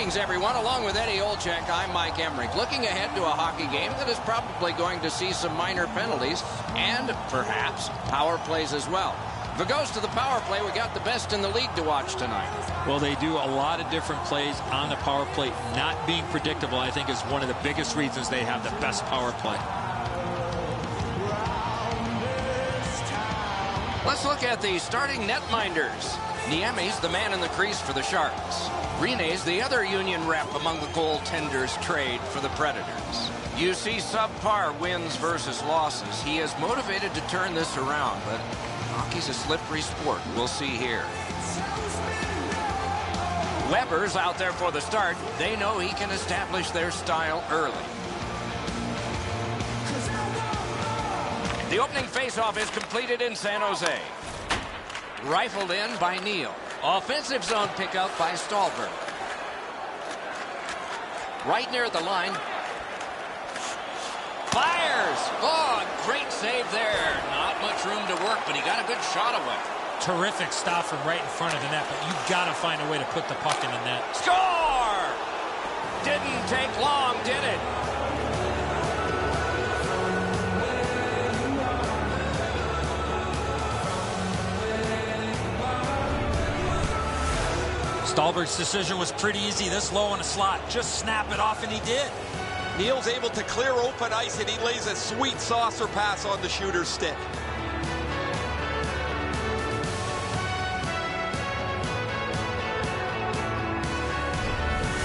Greetings, everyone. Along with Eddie Olczyk, I'm Mike Emmerich. Looking ahead to a hockey game that is probably going to see some minor penalties and perhaps power plays as well. If it goes to the power play, we got the best in the league to watch tonight. Well, they do a lot of different plays on the power play. Not being predictable, I think, is one of the biggest reasons they have the best power play. Let's look at the starting netminders. Niemi's the man in the crease for the Sharks. Rene's the other union rep among the goaltenders trade for the Predators. You see subpar wins versus losses. He is motivated to turn this around, but hockey's a slippery sport. We'll see here. Weber's out there for the start. They know he can establish their style early. The opening faceoff is completed in San Jose. Rifled in by Neal. Offensive zone pickup by Stallberg. Right near the line. Fires! Oh, great save there. Not much room to work, but he got a good shot away. Terrific stop from right in front of the net, but you've got to find a way to put the puck in the net. Score! Didn't take long, did it? Stallberg's decision was pretty easy. This low in a slot. Just snap it off, and he did. Neal's able to clear open ice, and he lays a sweet saucer pass on the shooter's stick.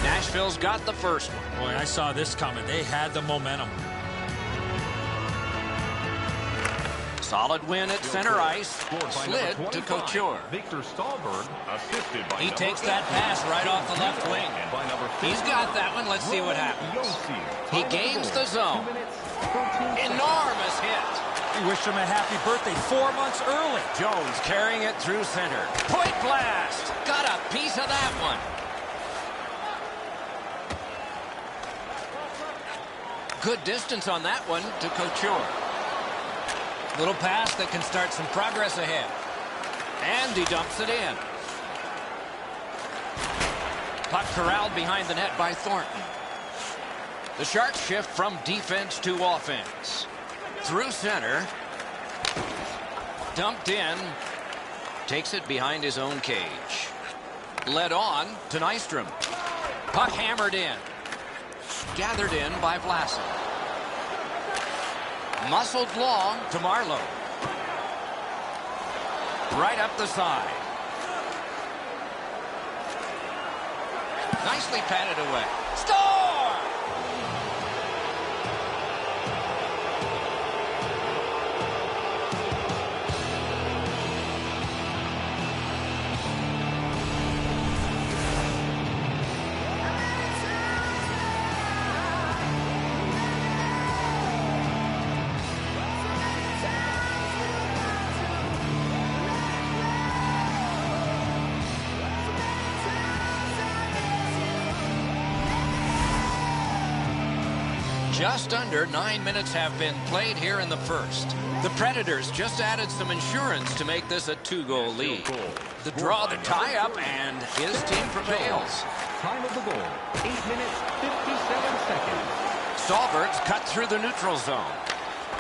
Nashville's got the first one. Boy, I saw this coming. They had the momentum. Solid win at center ice. Slid to Couture. Victor Stallberg, assisted by He takes that pass right off the left wing. He's got that one. Let's see what happens. He gains the zone. Enormous hit. We wish him a happy birthday 4 months early. Jones carrying it through center. Point blast. Got a piece of that one. Good distance on that one to Couture. Little pass that can start some progress ahead. And he dumps it in. Puck corralled behind the net by Thornton. The Sharks shift from defense to offense. Through center. Dumped in. Takes it behind his own cage. Led on to Nystrom. Puck hammered in. Gathered in by Vlasic. Muscled long to Marlowe. Right up the side. Nicely patted away. Score! Just under 9 minutes have been played here in the first. The Predators just added some insurance to make this a 2-goal lead. The draw, the tie-up, and his team prevails. Time of the goal, 8 minutes, 57 seconds. Stallberg's cut through the neutral zone.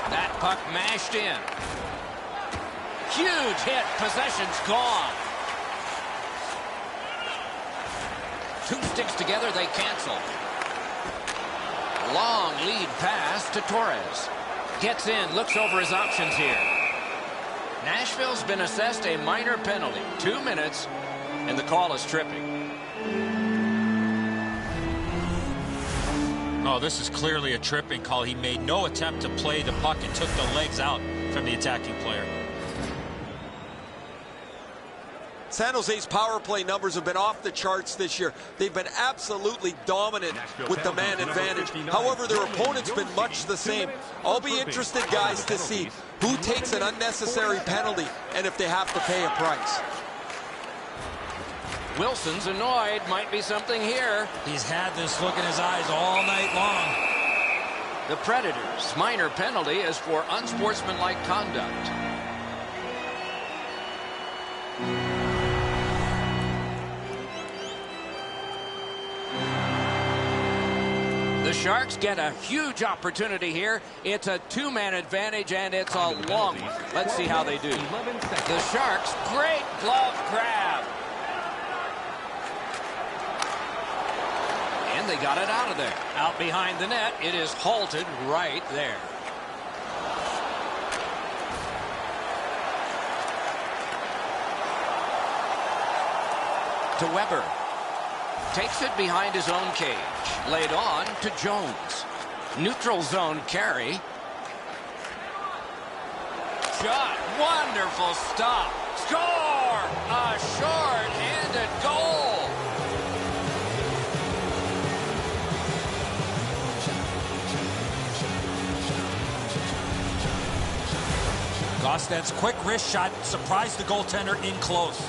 That puck mashed in. Huge hit. Possession's gone. Two sticks together, they cancel. Long lead pass to Torres. Gets in, looks over his options here. Nashville's been assessed a minor penalty. 2 minutes, and the call is tripping. Oh, this is clearly a tripping call. He made no attempt to play the puck and took the legs out from the attacking player. San Jose's power play numbers have been off the charts this year. They've been absolutely dominant with the man advantage. However, their opponent's been much the same. I'll be interested, guys, to see who takes an unnecessary penalty and if they have to pay a price. Wilson's annoyed. Might be something here. He's had this look in his eyes all night long. The Predators' minor penalty is for unsportsmanlike conduct. The Sharks get a huge opportunity here. It's a two-man advantage, and it's a long one. Let's see how they do. The Sharks, great glove grab. And they got it out of there. Out behind the net, it is halted right there. To Weber. Takes it behind his own cage. Laid on to Jones. Neutral zone carry. Shot. Wonderful stop. Score! A short-handed goal. Gostad's quick wrist shot surprised the goaltender in close.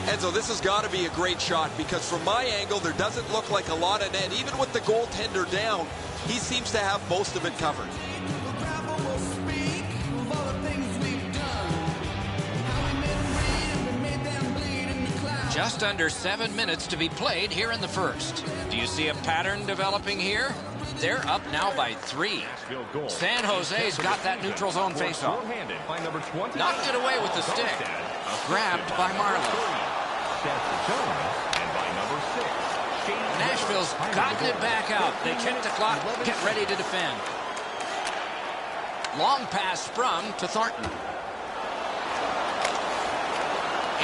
Enzo, this has got to be a great shot because from my angle, there doesn't look like a lot of net. Even with the goaltender down, he seems to have most of it covered. Just under 7 minutes to be played here in the first. Do you see a pattern developing here? They're up now by 3. San Jose's got that neutral zone faceoff. Knocked it away with the stick. Grabbed by Marlowe. Nashville's gotten it back out. They check the clock, get ready to defend. Long pass sprung to Thornton.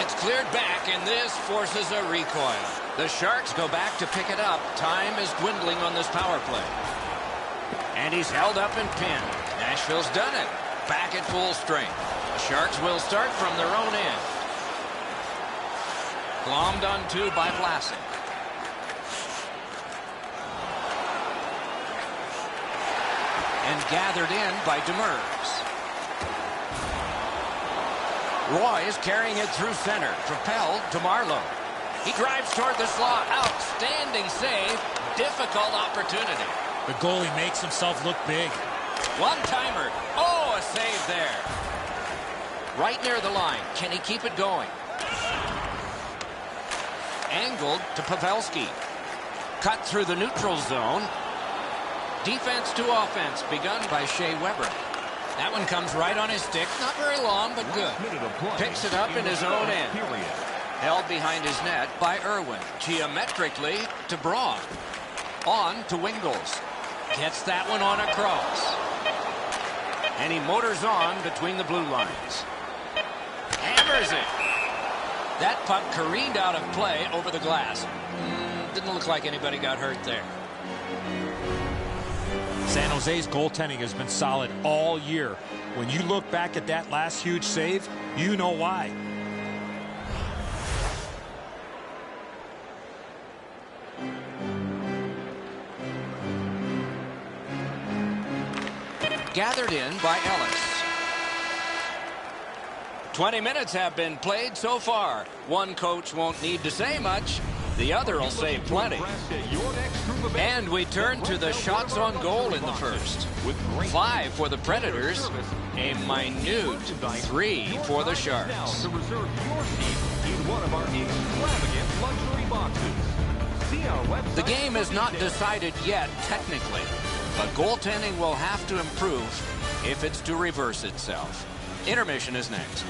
It's cleared back, and this forces a recoil. The Sharks go back to pick it up. Time is dwindling on this power play. And he's held up and pinned. Nashville's done it. Back at full strength. The Sharks will start from their own end. Glommed on 2 by Vlasic. And gathered in by Demers. Roy is carrying it through center. Propelled to Marlowe. He drives toward the slot. Outstanding save. Difficult opportunity. The goalie makes himself look big. One-timer. Oh, a save there. Right near the line. Can he keep it going? Angled to Pavelski. Cut through the neutral zone. Defense to offense begun by Shea Weber. That one comes right on his stick. Not very long, but good. Picks it up in his own end. Held behind his net by Irwin. Geometrically to Braun. On to Wingles. Gets that one on across. And he motors on between the blue lines. Hammers it. That puck careened out of play over the glass. Didn't look like anybody got hurt there. San Jose's goaltending has been solid all year. When you look back at that last huge save, you know why. Gathered in by Ellis. 20 minutes have been played so far. One coach won't need to say much. The other will say plenty. And we turn to the shots on goal in the first. 5 for the Predators. A minute 3 for the Sharks. The game is not decided yet technically, but goaltending will have to improve if it's to reverse itself. Intermission is next.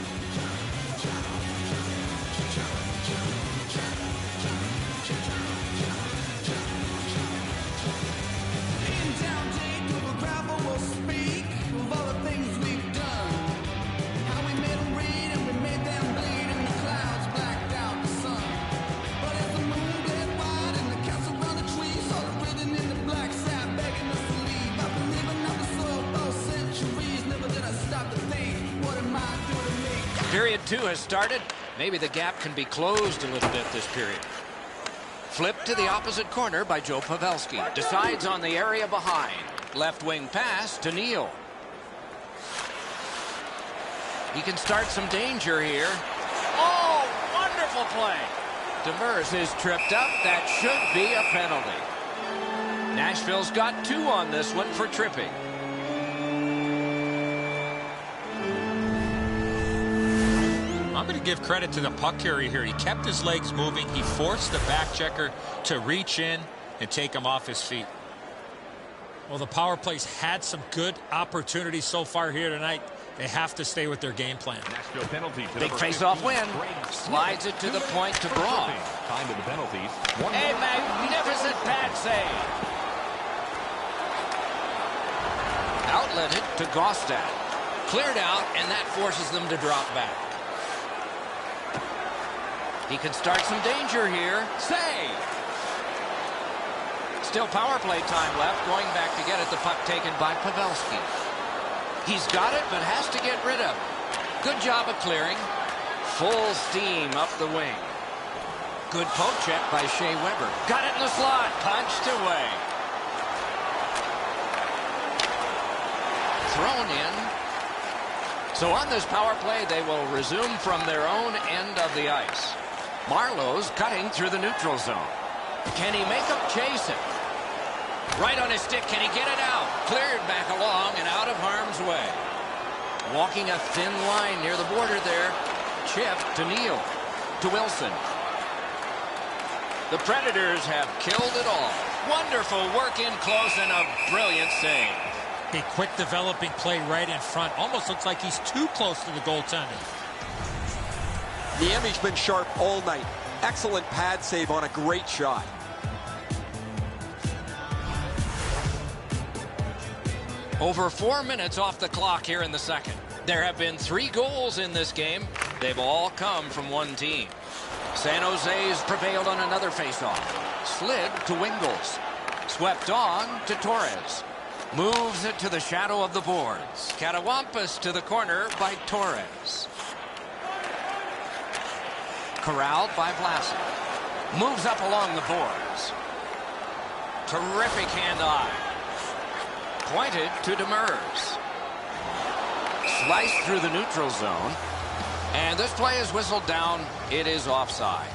Period 2 has started. Maybe the gap can be closed a little bit this period. Flipped to the opposite corner by Joe Pavelski. Decides on the area behind. Left wing pass to Neal. He can start some danger here. Oh, wonderful play. Demers is tripped up. That should be a penalty. Nashville's got 2 on this one for tripping. I'm going to give credit to the puck carrier here. He kept his legs moving. He forced the back checker to reach in and take him off his feet. Well, the power play's had some good opportunities so far here tonight. They have to stay with their game plan. Nashville penalty to Big face-off win. Slides it to the point to Braun. Time to the penalties. A magnificent pad save. Outlet it to Gostad. Cleared out, and that forces them to drop back. He can start some danger here. Save. Still power play time left. Going back to get it. The puck taken by Pavelski. He's got it, but has to get rid of it. Good job of clearing. Full steam up the wing. Good poke check by Shea Weber. Got it in the slot. Punched away. Thrown in. So on this power play, they will resume from their own end of the ice. Marlowe's cutting through the neutral zone. Can he make him chase it? Right on his stick. Can he get it out? Cleared back along and out of harm's way. Walking a thin line near the border there. Chip to Neal. To Wilson. The Predators have killed it all. Wonderful work in close and a brilliant save. A quick developing play right in front. Almost looks like he's too close to the goaltender. Niemi's been sharp all night. Excellent pad save on a great shot. Over 4 minutes off the clock here in the second. There have been 3 goals in this game. They've all come from one team. San Jose's prevailed on another faceoff. Slid to Wingles. Swept on to Torres. Moves it to the shadow of the boards. Katawampus to the corner by Torres. Corralled by Vlasic. Moves up along the boards. Terrific hand-eye. Pointed to Demers. Sliced through the neutral zone. And this play is whistled down. It is offside.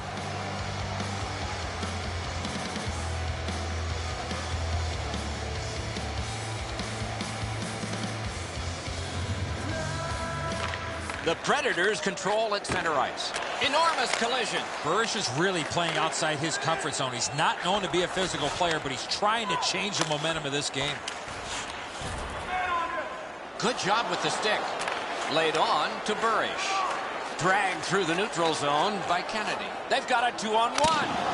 The Predators control at center ice. Enormous collision. Burrish is really playing outside his comfort zone. He's not known to be a physical player, but he's trying to change the momentum of this game. Good job with the stick. Laid on to Burrish. Dragged through the neutral zone by Kennedy. They've got a 2-on-1.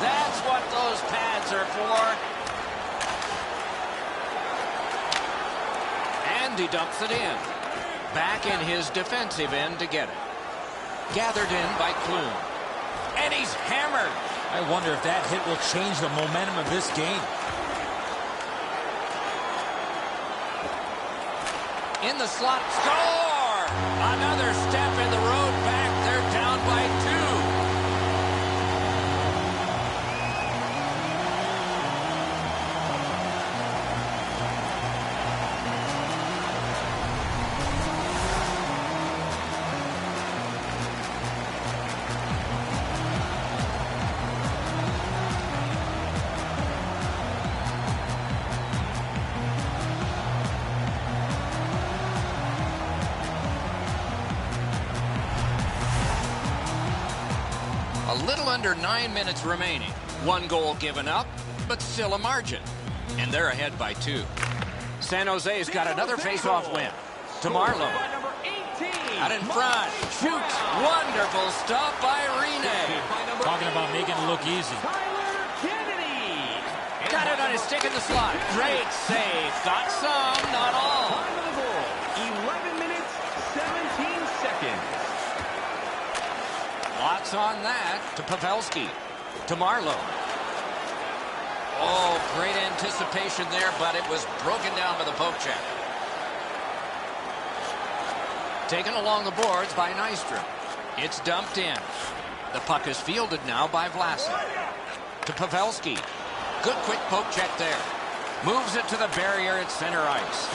That's what those pads are for. And he dumps it in. Back in his defensive end to get it. Gathered in by Klum. And he's hammered. I wonder if that hit will change the momentum of this game. In the slot. Score! Another step in the road back. They're down by 2. A little under 9 minutes remaining. 1 goal given up, but still a margin. And they're ahead by 2. San Jose's got another face-off win. To Marlowe. Out in front. Shoots. Wonderful stuff by Rene. Talking about making it look easy. Got it on his stick in the slot. Great save. Got some, not all. 11 minutes, 17 seconds. Lots on that to Pavelski. To Marlowe. Oh, great anticipation there, but it was broken down by the poke check. Taken along the boards by Nystrom. It's dumped in. The puck is fielded now by Vlasic. To Pavelski. Good quick poke check there. Moves it to the barrier at center ice.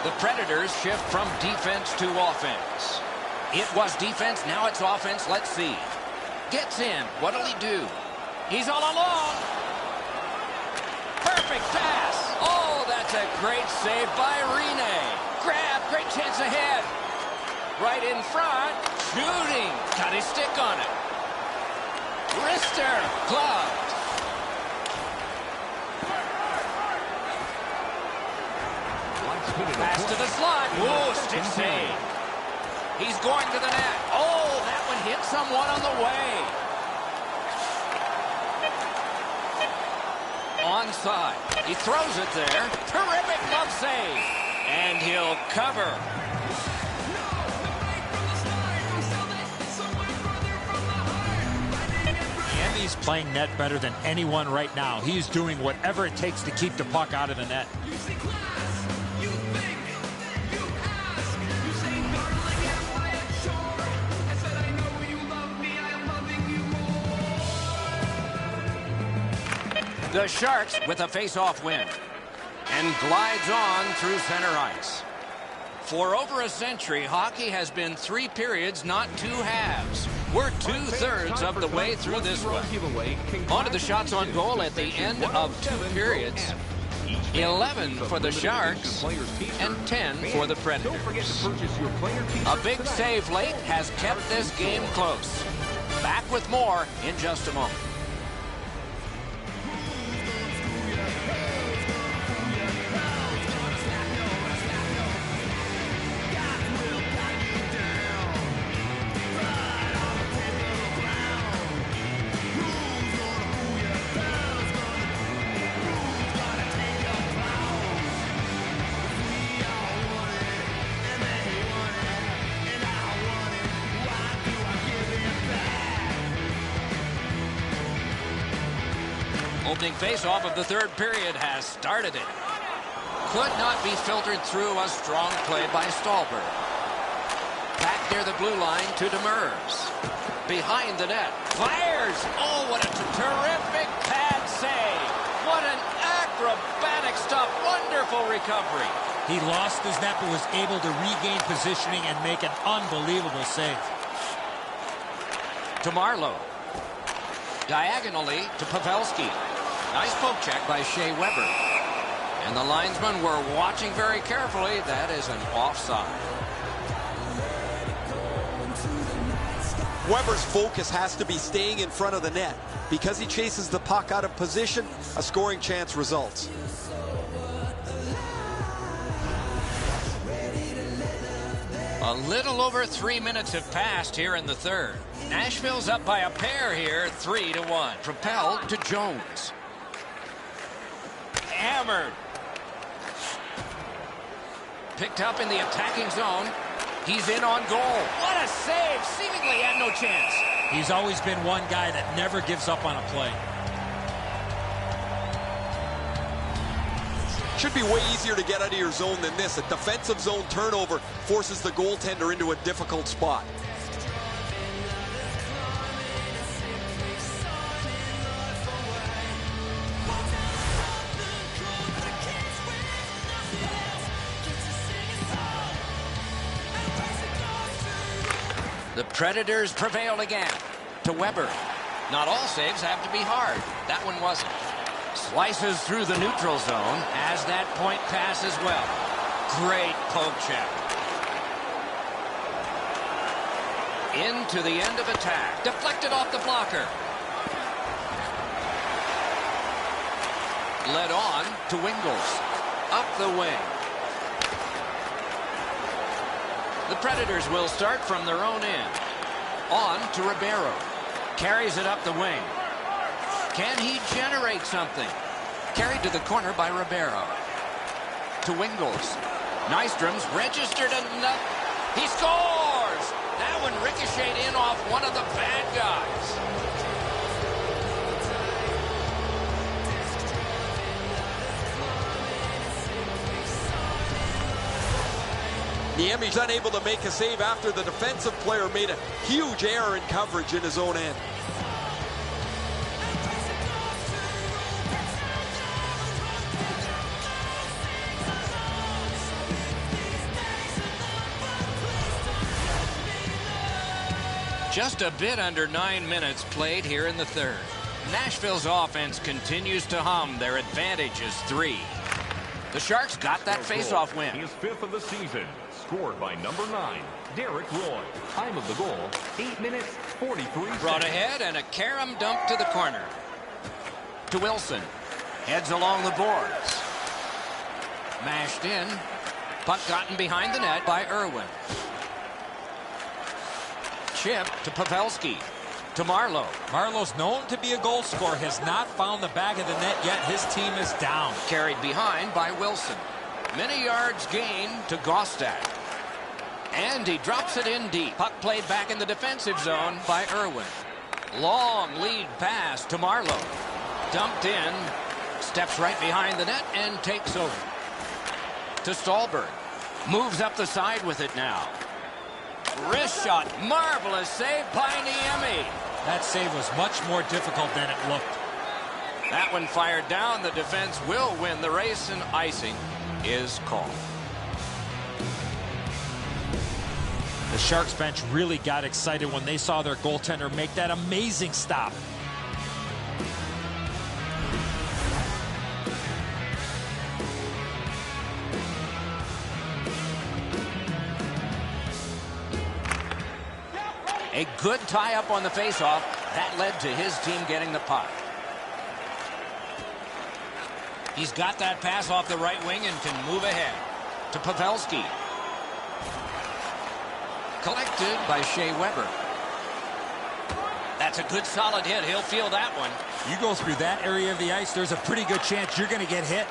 The Predators shift from defense to offense. It was defense, now it's offense. Let's see. Gets in. What'll he do? He's all alone. Perfect pass. Oh, that's a great save by Rene. Grab, great chance ahead. Right in front. Shooting. Got his stick on it. Wrister. Gloved. Pass to the slot. Ooh, stick save. He's going to the net. Oh, that one hit someone on the way. Onside. He throws it there. Terrific glove save. And he'll cover. He's playing net better than anyone right now. He's doing whatever it takes to keep the puck out of the net. The Sharks with a face-off win and glides on through center ice. For over a century, hockey has been 3 periods, not 2 halves. We're 2/3 of the way through this one. On to the shots on goal at the end of 2 periods. 11 for the Sharks and 10 for the Predators. A big save late has kept this game close. Back with more in just a moment. Opening face-off of the 3rd period has started it. Could not be filtered through a strong play by Stallberg. Back near the blue line to Demers. Behind the net. Fires! Oh, what a terrific pad save. What an acrobatic stop. Wonderful recovery. He lost his net but was able to regain positioning and make an unbelievable save. To Marlowe. Diagonally to Pavelski. Nice poke check by Shea Weber. And the linesmen were watching very carefully. That is an offside. Weber's focus has to be staying in front of the net. Because he chases the puck out of position, a scoring chance results. A little over 3 minutes have passed here in the 3rd. Nashville's up by a pair here, 3-1. Propelled to Jones. Hammered. Picked up in the attacking zone. He's in on goal. What a save. Seemingly had no chance. He's always been one guy that never gives up on a play. Should be way easier to get out of your zone than this. A defensive zone turnover forces the goaltender into a difficult spot. The Predators prevail again. To Weber. Not all saves have to be hard. That one wasn't. Slices through the neutral zone. Has that point pass as well. Great poke check. Into the end of attack. Deflected off the blocker. Led on to Wingles. Up the wing. The Predators will start from their own end. On to Ribeiro. Carries it up the wing. Can he generate something? Carried to the corner by Ribeiro. To Wingles. Nystrom's registered enough. He scores! That one ricocheted in off one of the bad guys. Niemi's unable to make a save after the defensive player made a huge error in coverage in his own end. Just a bit under 9 minutes played here in the 3rd. Nashville's offense continues to hum. Their advantage is 3. The Sharks got that face-off win. His 5th of the season. Scored by number 9, Derek Roy. Time of the goal, 8 minutes, 43 seconds. Brought ahead and a carom dump to the corner. To Wilson. Heads along the boards. Mashed in. Puck gotten behind the net by Irwin. Chip to Pavelski. To Marlowe. Marlowe's known to be a goal scorer, has not found the back of the net yet. His team is down. Carried behind by Wilson. Many yards gained to Gostad. And he drops it in deep. Puck played back in the defensive zone by Irwin. Long lead pass to Marlowe. Dumped in. Steps right behind the net and takes over. To Stallberg. Moves up the side with it now. Wrist shot. Marvelous save by Niemi. That save was much more difficult than it looked. That one fired down. The defense will win the race, and icing is called. The Sharks bench really got excited when they saw their goaltender make that amazing stop. A good tie-up on the faceoff. That led to his team getting the puck. He's got that pass off the right wing and can move ahead. To Pavelski. Collected by Shea Weber. That's a good solid hit. He'll feel that one. You go through that area of the ice, there's a pretty good chance you're going to get hit.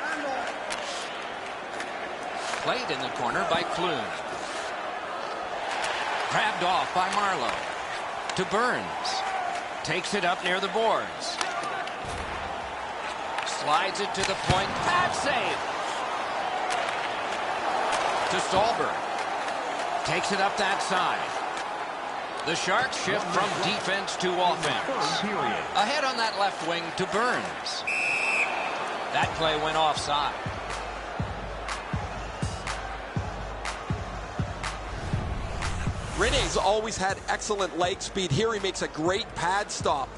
Played in the corner by Clune. Grabbed off by Marlowe. To Burns. Takes it up near the boards. Slides it to the point. Pad save. To Stallberg. Takes it up that side. The Sharks shift from defense to offense. Ahead on that left wing to Burns. That play went offside. Rene's always had excellent leg speed. Here he makes a great pad stop.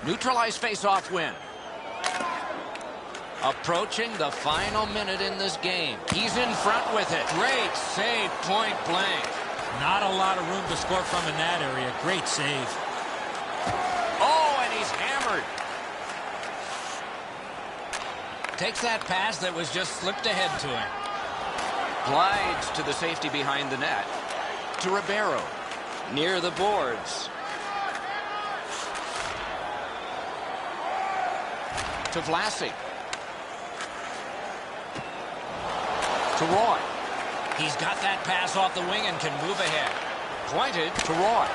Neutralized face-off win. Approaching the final minute in this game. He's in front with it. Great save, point blank. Not a lot of room to score from in that area. Great save. Oh, and he's hammered. Takes that pass that was just slipped ahead to him. Glides to the safety behind the net. To Ribeiro. Near the boards. To Vlasic. To Roy. He's got that pass off the wing and can move ahead. Pointed to Roy.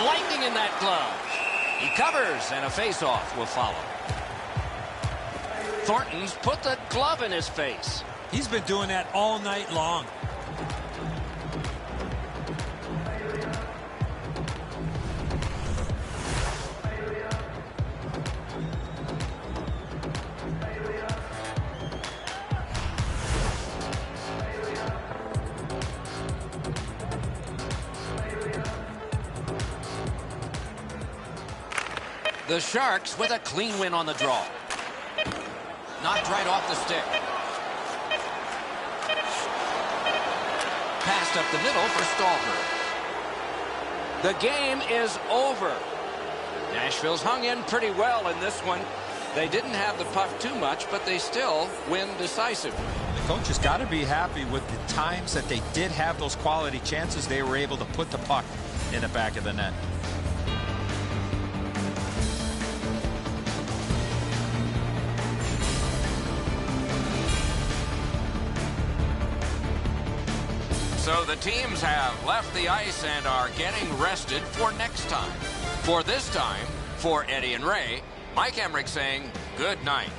Lightning in that glove. He covers, and a face-off will follow. Thornton's put the glove in his face. He's been doing that all night long. The Sharks with a clean win on the draw. Knocked right off the stick. Passed up the middle for Stallberg. The game is over. Nashville's hung in pretty well in this one. They didn't have the puck too much, but they still win decisively. The coach has got to be happy with the times that they did have those quality chances. They were able to put the puck in the back of the net. So the teams have left the ice and are getting rested for next time. For this time, for Eddie and Ray, Mike Emmerich saying good night.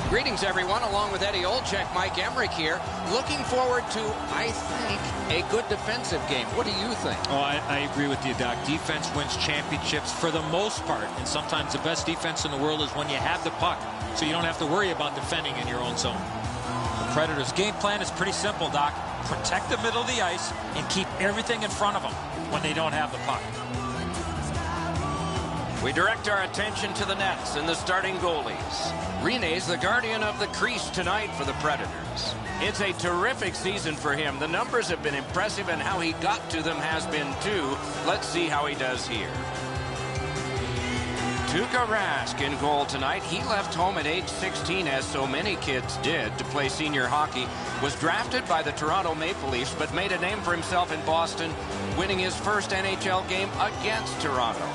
Greetings, everyone. Along with Eddie Olczyk, Mike Emmerich here. Looking forward to, I think, a good defensive game. What do you think? Oh, I agree with you, Doc. Defense wins championships for the most part. And sometimes the best defense in the world is when you have the puck, so you don't have to worry about defending in your own zone. The Predators' game plan is pretty simple, Doc. Protect the middle of the ice and keep everything in front of them when they don't have the puck. We direct our attention to the nets and the starting goalies. Rene's the guardian of the crease tonight for the Predators. It's a terrific season for him. The numbers have been impressive, and how he got to them has been too. Let's see how he does here. Tuukka Rask in goal tonight. He left home at age 16, as so many kids did, to play senior hockey. Was drafted by the Toronto Maple Leafs, but made a name for himself in Boston, winning his first NHL game against Toronto.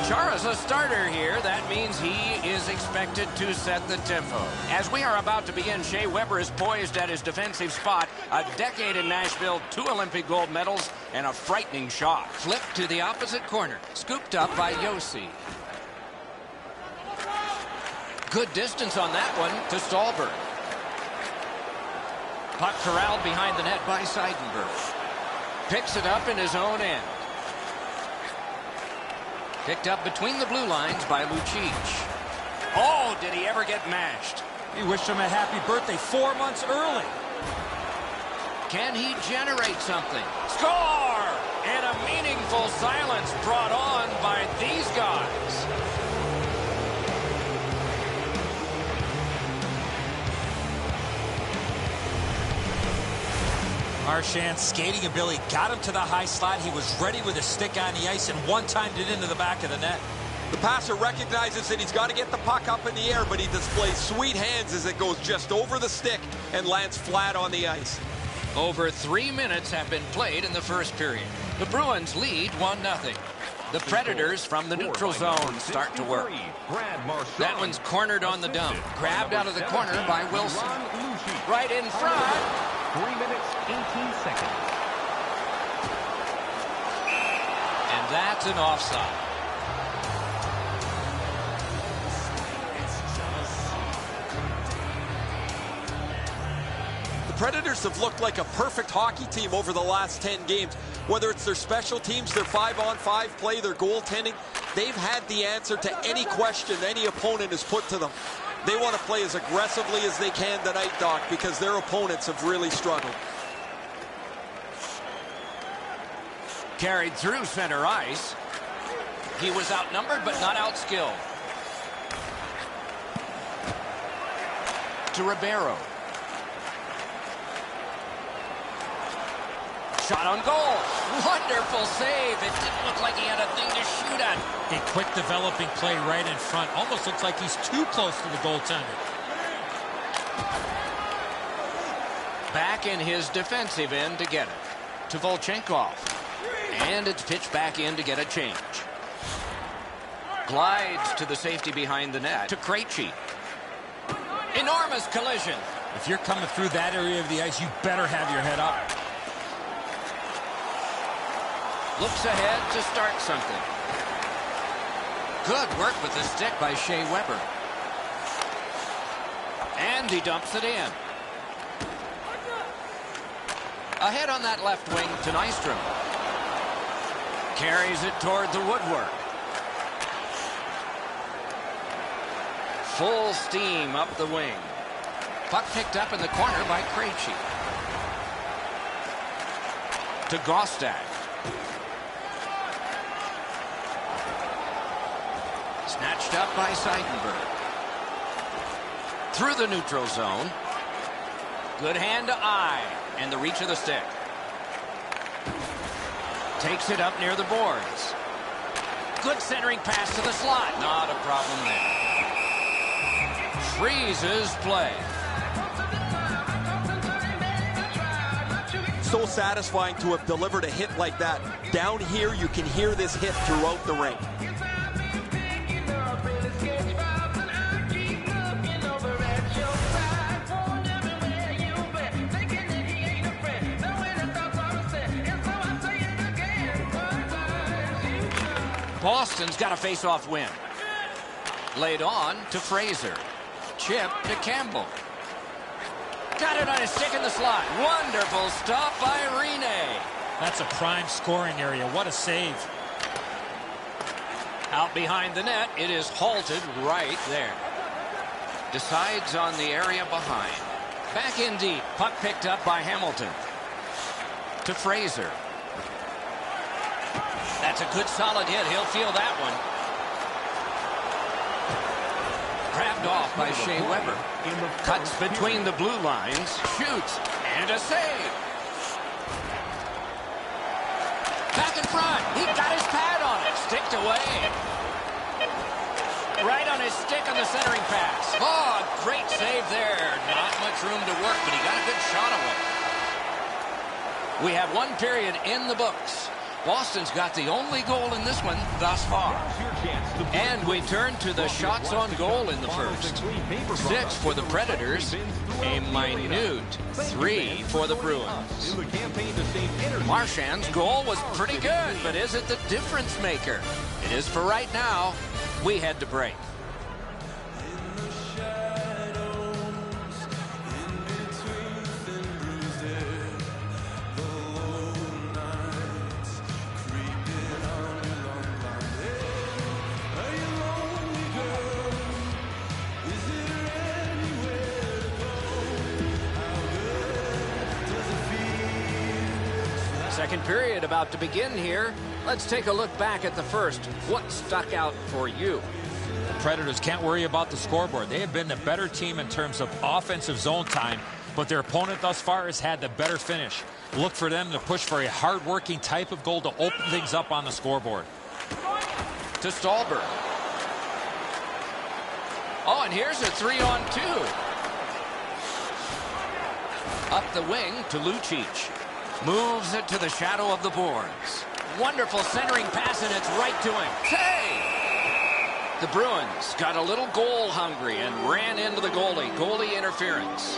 Chara's a starter here. That means he is expected to set the tempo. As we are about to begin, Shea Weber is poised at his defensive spot. A decade in Nashville, 2 Olympic gold medals, and a frightening shot. Flipped to the opposite corner. Scooped up by Josi. Good distance on that one to Stolberg. Puck corralled behind the net by Seidenberg. Picks it up in his own end. Picked up between the blue lines by Lucic. Oh, did he ever get mashed? We wish him a happy birthday 4 months early. Can he generate something? Score! And a meaningful silence brought on by these guys. Marchand's skating ability got him to the high slot. He was ready with his stick on the ice and one-timed it into the back of the net. The passer recognizes that he's got to get the puck up in the air, but he displays sweet hands as it goes just over the stick and lands flat on the ice. Over 3 minutes have been played in the first period. The Bruins lead 1-0. The Predators from the neutral zone start to work. That one's cornered on the dump. Grabbed out of the corner by Wilson. Right in front. 3 minutes, 18 seconds. And that's an offside. The Predators have looked like a perfect hockey team over the last 10 games. Whether it's their special teams, their 5-on-5 play, their goaltending, they've had the answer to any question any opponent has put to them. They want to play as aggressively as they can tonight, Doc, because their opponents have really struggled. Carried through center ice. He was outnumbered but not outskilled. To Ribeiro. Shot on goal. Wonderful save. It didn't look like he had a thing to shoot at. A quick developing play right in front. Almost looks like he's too close to the goaltender. Back in his defensive end to get it. To Volchenkov. And it's pitched back in to get a change. Glides to the safety behind the net. To Krejci. Enormous collision. If you're coming through that area of the ice, you better have your head up. Looks ahead to start something. Good work with the stick by Shea Weber. And he dumps it in. Ahead on that left wing to Nystrom. Carries it toward the woodwork. Full steam up the wing. Puck picked up in the corner by Krejci. To Gostak. Snatched up by Seidenberg. Through the neutral zone. Good hand to eye. And the reach of the stick. Takes it up near the boards. Good centering pass to the slot. Not a problem there. Freezes play. So satisfying to have delivered a hit like that. Down here, you can hear this hit throughout the rink. Boston's got a face-off win. Laid on to Fraser. Chip to Campbell. Got it on his stick in the slot. Wonderful stop by Rene. That's a prime scoring area. What a save. Out behind the net, it is halted right there. Decides on the area behind. Back in deep. Puck picked up by Hamilton. To Fraser. That's a good solid hit. He'll feel that one. Grabbed off by Shea Weber. Cuts between the blue lines. Shoots. And a save. Back in front. He got his pad on it. Sticked away. Right on his stick on the centering pass. Oh, great save there. Not much room to work, but he got a good shot away. We have one period in the books. Boston's got the only goal in this one thus far. And we turn to the shots on goal in the first. 6 for the Predators. A minute 3 for the Bruins. Marchand's goal was pretty good, but is it the difference maker? It is for right now. We head to break. Second period about to begin here. Let's take a look back at the first. What stuck out for you? The Predators can't worry about the scoreboard. They have been the better team in terms of offensive zone time, but their opponent thus far has had the better finish. Look for them to push for a hard-working type of goal to open things up on the scoreboard. To Stallberg. Oh, and here's a 3-on-2. Up the wing to Lucic. Moves it to the shadow of the boards. Wonderful centering pass, and it's right to him. Hey! The Bruins got a little goal hungry and ran into the goalie. Goalie interference.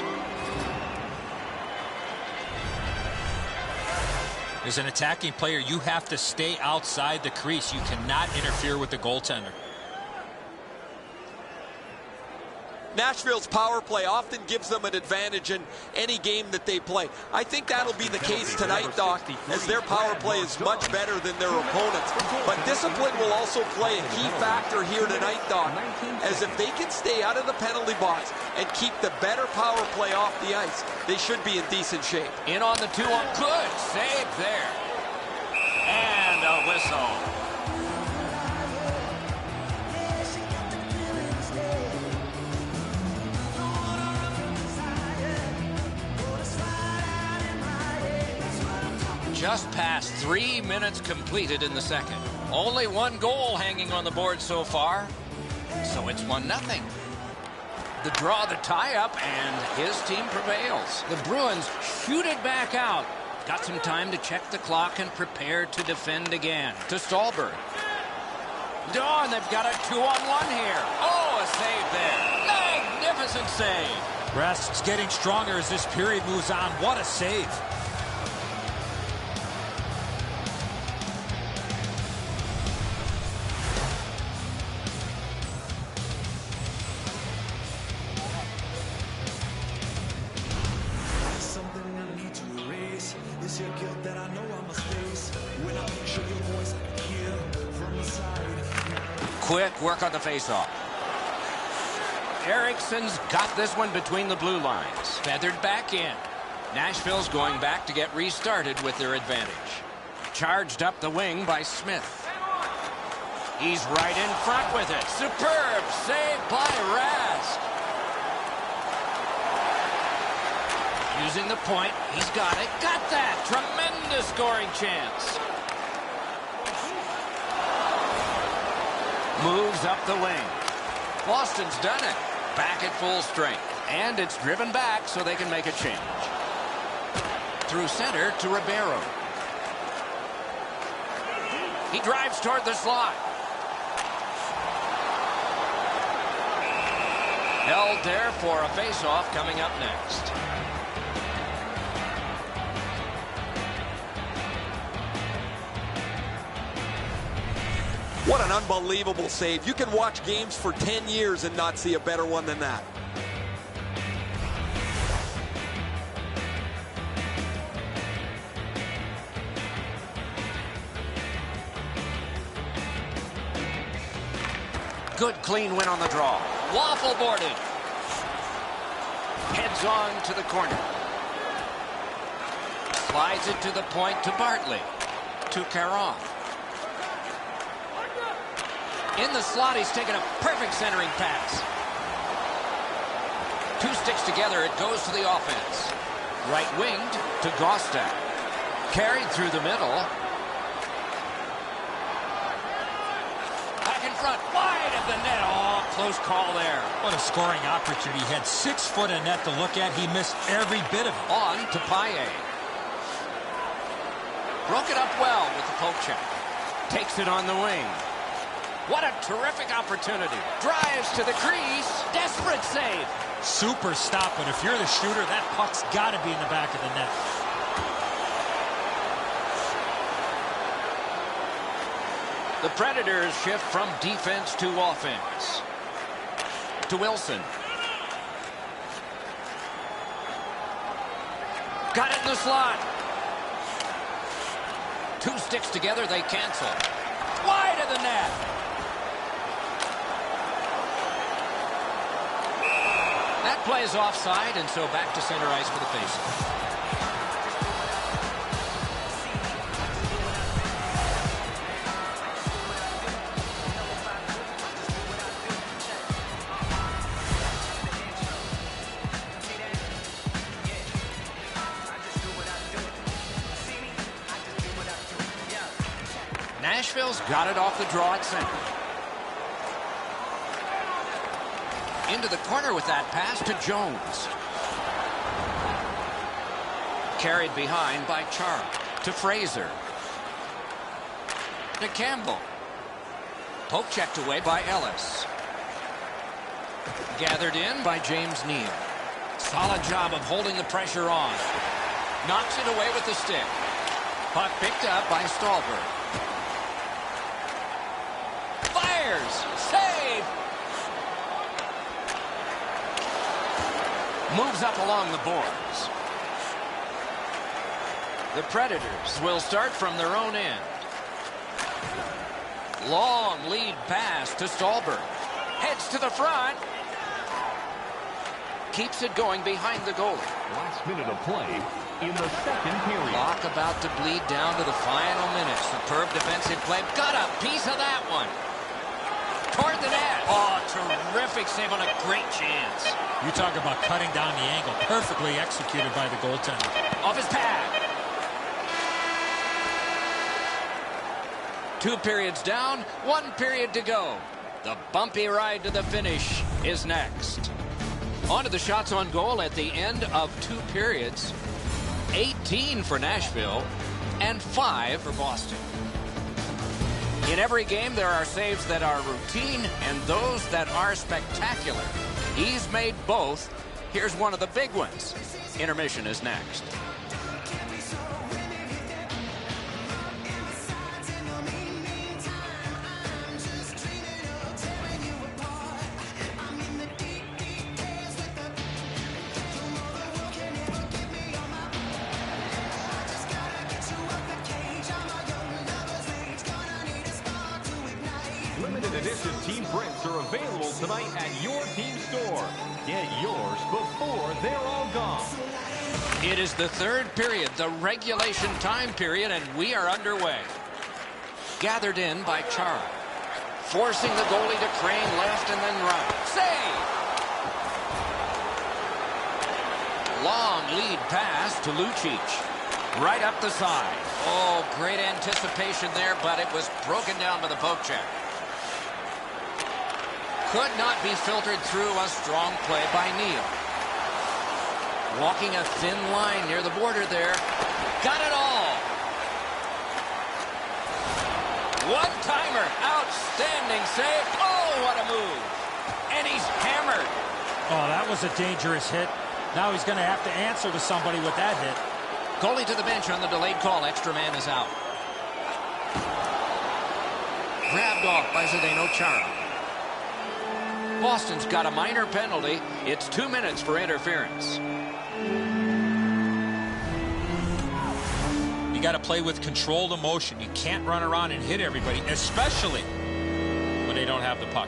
As an attacking player, you have to stay outside the crease. You cannot interfere with the goaltender. Nashville's power play often gives them an advantage in any game that they play. I think that'll be the case tonight, Doc, as their power play is much better than their opponents. But discipline will also play a key factor here tonight, Doc, as if they can stay out of the penalty box and keep the better power play off the ice, they should be in decent shape. In on the 2-on. Good save there. And a whistle. Just past 3 minutes completed in the second. Only one goal hanging on the board so far, so it's 1-0. The draw, the tie-up, and his team prevails. The Bruins shoot it back out. Got some time to check the clock and prepare to defend again. To Stallberg. Oh, and they've got a 2-on-1 here. Oh, a save there. Magnificent save. Rask's getting stronger as this period moves on. What a save. Quick work on the faceoff. Eriksson's got this one between the blue lines. Feathered back in. Nashville's going back to get restarted with their advantage. Charged up the wing by Smith. He's right in front with it. Superb save by Rask. Using the point. He's got it. Got that. Tremendous scoring chance. Moves up the wing. Boston's done it. Back at full strength. And it's driven back so they can make a change. Through center to Ribeiro. He drives toward the slot. Held there for a faceoff coming up next. What an unbelievable save. You can watch games for 10 years and not see a better one than that. Good clean win on the draw. Waffle boarded. Heads on to the corner. Slides it to the point to Bartley. To Caron. In the slot, he's taken a perfect centering pass. Two sticks together, it goes to the offense. Right winged to Gostak. Carried through the middle. Back in front, wide of the net. Oh, close call there. What a scoring opportunity. He had 6 foot of net to look at. He missed every bit of it. On to Paille. Broke it up well with the poke check. Takes it on the wing. What a terrific opportunity. Drives to the crease. Desperate save. Super stop, but if you're the shooter, that puck's got to be in the back of the net. The Predators shift from defense to offense. To Wilson. Got it in the slot. Two sticks together, they cancel. Wide of the net. That plays offside, and so back to center ice for the faceoff. Nashville's got it off the draw at center. Into the corner with that pass to Jones. Carried behind by Chara. To Fraser. To Campbell. Poke checked away by Ellis. Gathered in by James Neal. Solid job of holding the pressure on. Knocks it away with the stick. Puck picked up by Stallberg. Fires! Save! Moves up along the boards. The Predators will start from their own end. Long lead pass to Stallberg. Heads to the front. Keeps it going behind the goalie. Last minute of play in the second period. Clock about to bleed down to the final minutes. Superb defensive play. Got a piece of that one. Toward the net. Oh, terrific save on a great chance. You talk about cutting down the angle. Perfectly executed by the goaltender. Off his pad. 2 periods down, 1 period to go. The bumpy ride to the finish is next. On to the shots on goal at the end of 2 periods. 18 for Nashville and 5 for Boston. In every game, there are saves that are routine and those that are spectacular. He's made both. Here's one of the big ones. Intermission is next. Limited edition team prints are available tonight at your team store. Get yours before they're all gone. It is the 3rd period, the regulation time period, and we are underway. Gathered in by Chara. Forcing the goalie to crane left and then right. Save! Long lead pass to Lucic. Right up the side. Oh, great anticipation there, but it was broken down by the poke check. Could not be filtered through a strong play by Neal. Walking a thin line near the border there. Got it all. One-timer. Outstanding save. Oh, what a move. And he's hammered. Oh, that was a dangerous hit. Now he's going to have to answer to somebody with that hit. Goalie to the bench on the delayed call. Extra man is out. Grabbed off by Zdeno Chara. Boston's got a minor penalty. It's 2 minutes for interference. You got to play with controlled emotion. You can't run around and hit everybody, especially when they don't have the puck.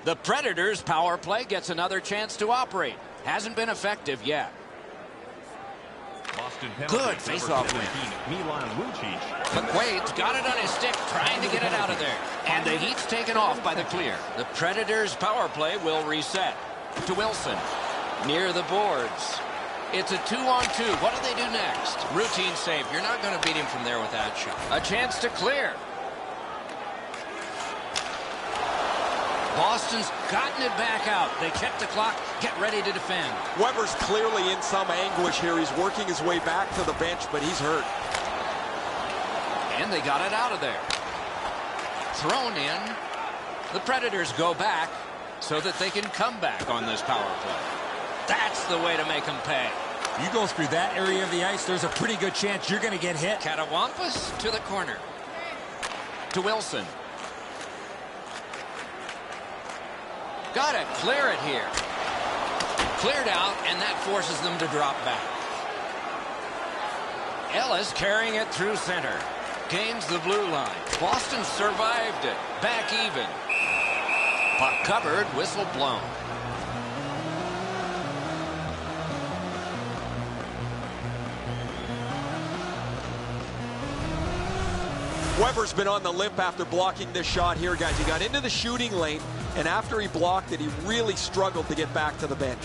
The Predators' power play gets another chance to operate. Hasn't been effective yet. Boston Good face-off win. McQuaid's got it on his stick, trying to get it out of there. And the Heat's taken off by the clear. The Predators' power play will reset. To Wilson. Near the boards. It's a 2-on-2. What do they do next? Routine save. You're not going to beat him from there with that shot. A chance to clear. Boston's gotten it back out. They check the clock, get ready to defend. Weber's clearly in some anguish here. He's working his way back to the bench, but he's hurt. And they got it out of there. Thrown in. The Predators go back so that they can come back on this power play. That's the way to make them pay. You go through that area of the ice, there's a pretty good chance you're going to get hit. Catawampus to the corner. To Wilson. Got to clear it here. Cleared out, and that forces them to drop back. Ellis carrying it through center. Gains the blue line. Boston survived it. Back even. Puck covered, whistle blown. Weber's been on the limp after blocking this shot here, guys. He got into the shooting lane, and after he blocked it, he really struggled to get back to the bench.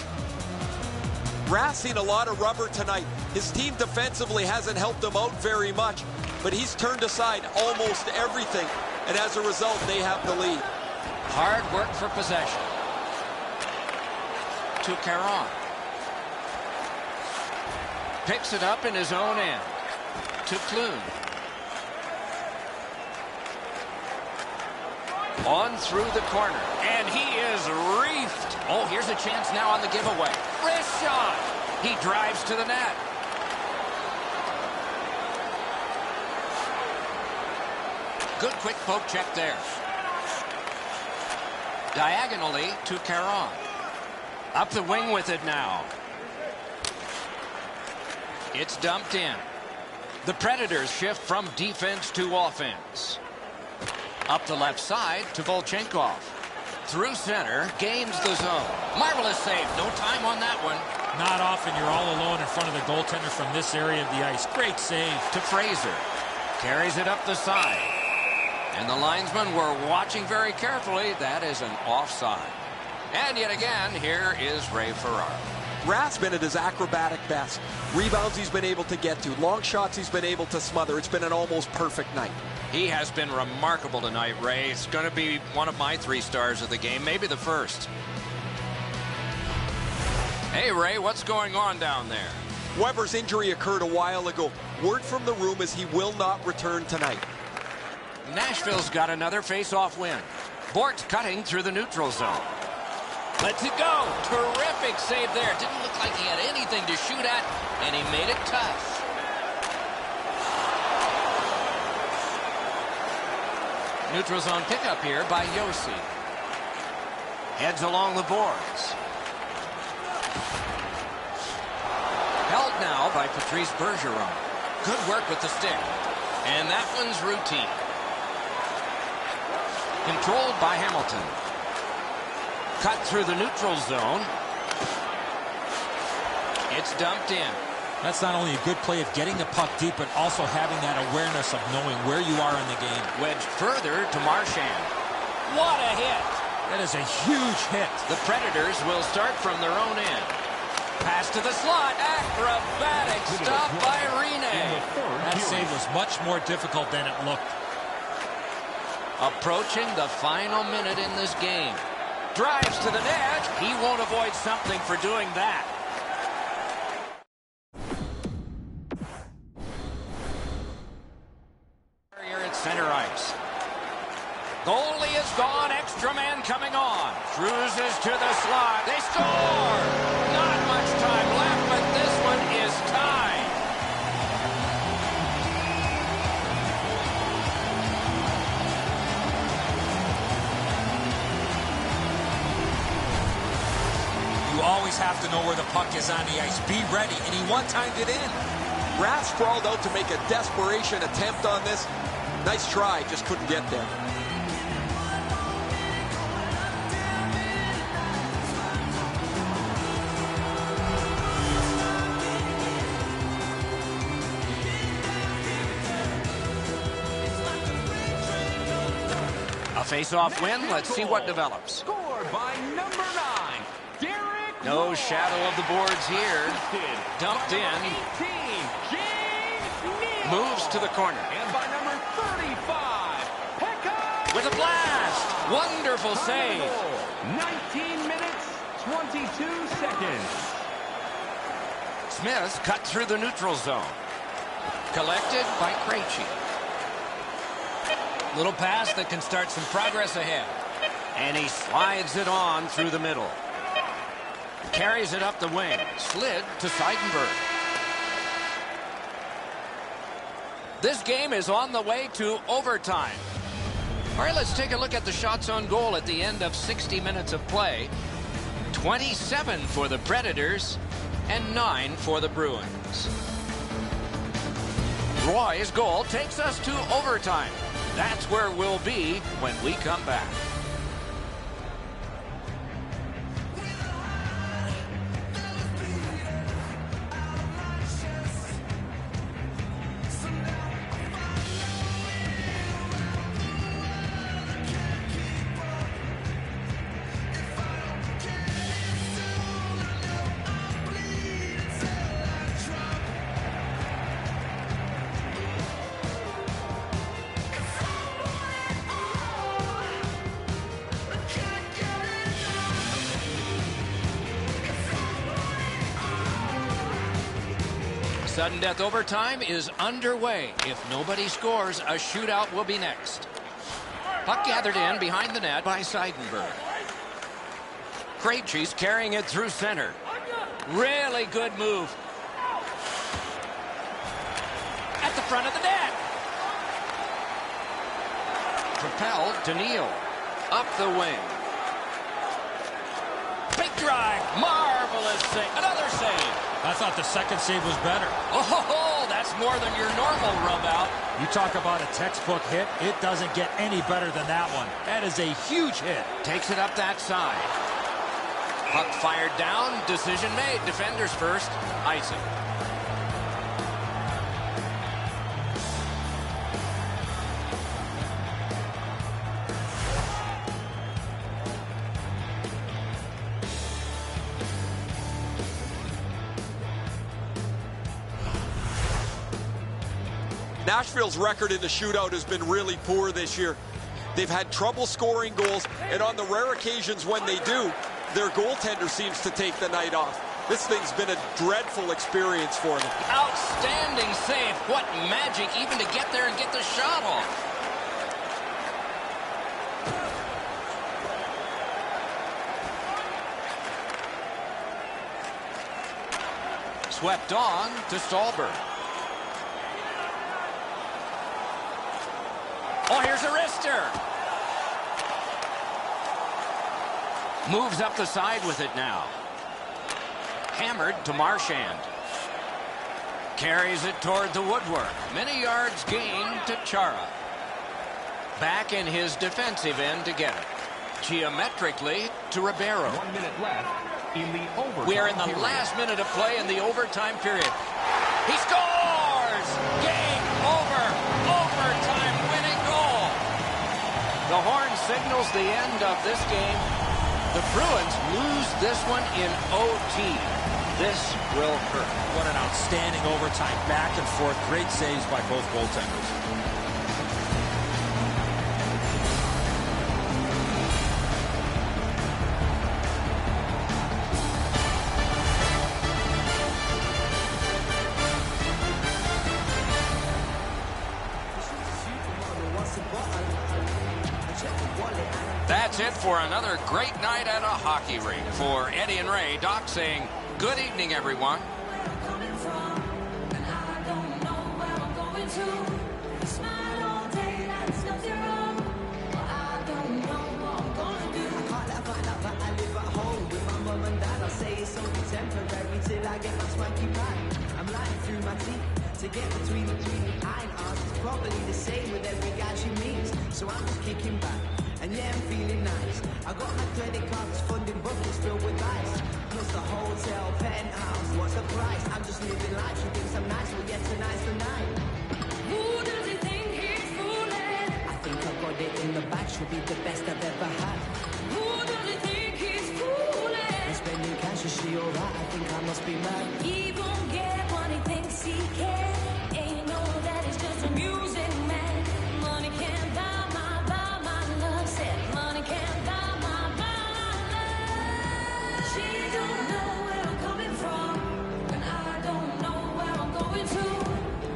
Rath's seen a lot of rubber tonight. His team defensively hasn't helped him out very much, but he's turned aside almost everything, and as a result, they have the lead. Hard work for possession. To Caron. Picks it up in his own end. To Clune. On through the corner, and he is reefed. Oh, here's a chance now on the giveaway. Wrist shot. He drives to the net. Good quick poke check there. Diagonally to Caron. Up the wing with it now. It's dumped in. The Predators shift from defense to offense. Up the left side to Volchenkov. Through center, gains the zone. Marvelous save. No time on that one. Not often you're all alone in front of the goaltender from this area of the ice. Great save. To Fraser. Carries it up the side. And the linesmen were watching very carefully. That is an offside. And yet again, here is Ray Ferraro. Rath's been at his acrobatic best. Rebounds he's been able to get to. Long shots he's been able to smother. It's been an almost perfect night. He has been remarkable tonight, Ray. It's going to be one of my 3 stars of the game, maybe the first. Hey, Ray, what's going on down there? Weber's injury occurred a while ago. Word from the room is he will not return tonight. Nashville's got another face-off win. Bort's cutting through the neutral zone. Let's it go. Terrific save there. Didn't look like he had anything to shoot at, and he made it tough. Neutral zone pickup here by Yossi. Heads along the boards. Held now by Patrice Bergeron. Good work with the stick. And that one's routine. Controlled by Hamilton. Cut through the neutral zone. It's dumped in. That's not only a good play of getting the puck deep, but also having that awareness of knowing where you are in the game. Wedged further to Marchand. What a hit! That is a huge hit. The Predators will start from their own end. Pass to the slot. Acrobatic stop by Rene. That save was much more difficult than it looked. Approaching the final minute in this game. Drives to the net. He won't avoid something for doing that. Center ice. Goalie is gone. Extra man coming on. Cruises to the slot. They score! Not much time left, but this one is tied. always have to know where the puck is on the ice. Be ready, and he one-timed it in. Rath sprawled out to make a desperation attempt on this. Nice try, just couldn't get there. A face-off win. Let's see what develops. Scored by number 9, Derek. No shadow of the boards here. Dumped in. 18, James Moves to the corner. And by number 35, Pekka. With a blast. Wonderful save. 19 minutes, 22 seconds. Smith cut through the neutral zone. Collected by Krejci. Little pass that can start some progress ahead. And he slides it on through the middle. Carries it up the wing. Slid to Seidenberg. This game is on the way to overtime. All right, let's take a look at the shots on goal at the end of 60 minutes of play. 27 for the Predators and 9 for the Bruins. Roy's goal takes us to overtime. That's where we'll be when we come back. Sudden death overtime is underway. If nobody scores, a shootout will be next. Puck gathered in behind the net by Seidenberg. Krejci's carrying it through center. Really good move. At the front of the net. Propelled to Neal. Up the wing. Big drive. Marvelous save. Another save. I thought the second save was better. Oh, that's more than your normal rub out. You talk about a textbook hit. It doesn't get any better than that one. That is a huge hit. Takes it up that side. Puck fired down. Decision made. Defenders first. Icing. Nashville's record in the shootout has been really poor this year. They've had trouble scoring goals, and on the rare occasions when they do, their goaltender seems to take the night off. This thing's been a dreadful experience for them. Outstanding save. What magic even to get there and get the shot off. Swept on to Stallberg. Oh, here's a wrister. Moves up the side with it now. Hammered to Marchand. Carries it toward the woodwork. Many yards gained to Chara. Back in his defensive end to get it. Geometrically to Ribeiro. 1 minute left in the overtime. We are in the last minute of play in the overtime period. He scores! Game over. Overtime winning goal. The horn signals the end of this game. The Bruins lose this one in OT. This will hurt. What an outstanding overtime. Back and forth. Great saves by both goaltenders. That's it for another great night at a hockey rink. For Eddie and Ray, Doc saying, good evening, everyone. Say so occupied. I'm lying through my teeth to get between the iron arms. It's probably the same with every guy she meets. So I'm just kicking back, and yeah, I'm feeling nice. I got my credit cards, funding buckets filled with ice. Plus the hotel, penthouse, what's the price? I'm just living life, she thinks I'm nice, well yeah, tonight's the night. Who does he think he's fooling? I think I've got it in the bag, she'll be the best I've ever had. Who does he think he's fooling? I'm spending cash, is she alright? I think I must be mad. He won't get what he thinks he can. Ain't no that he's just a music man. Money can't buy my love. Said money can't buy my love. She don't know where I'm coming from, and I don't know where I'm going to.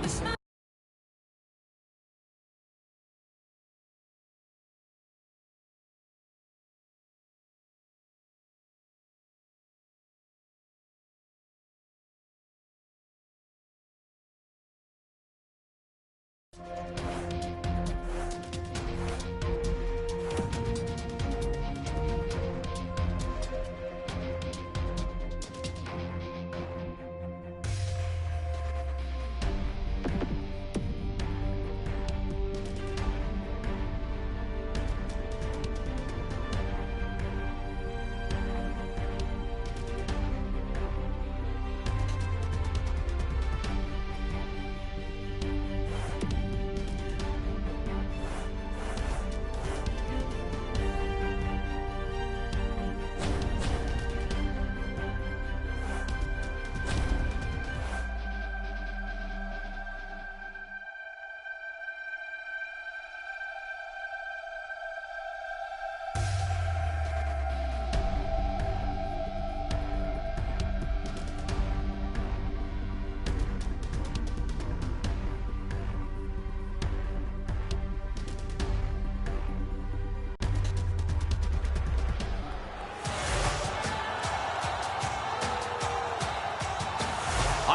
It's my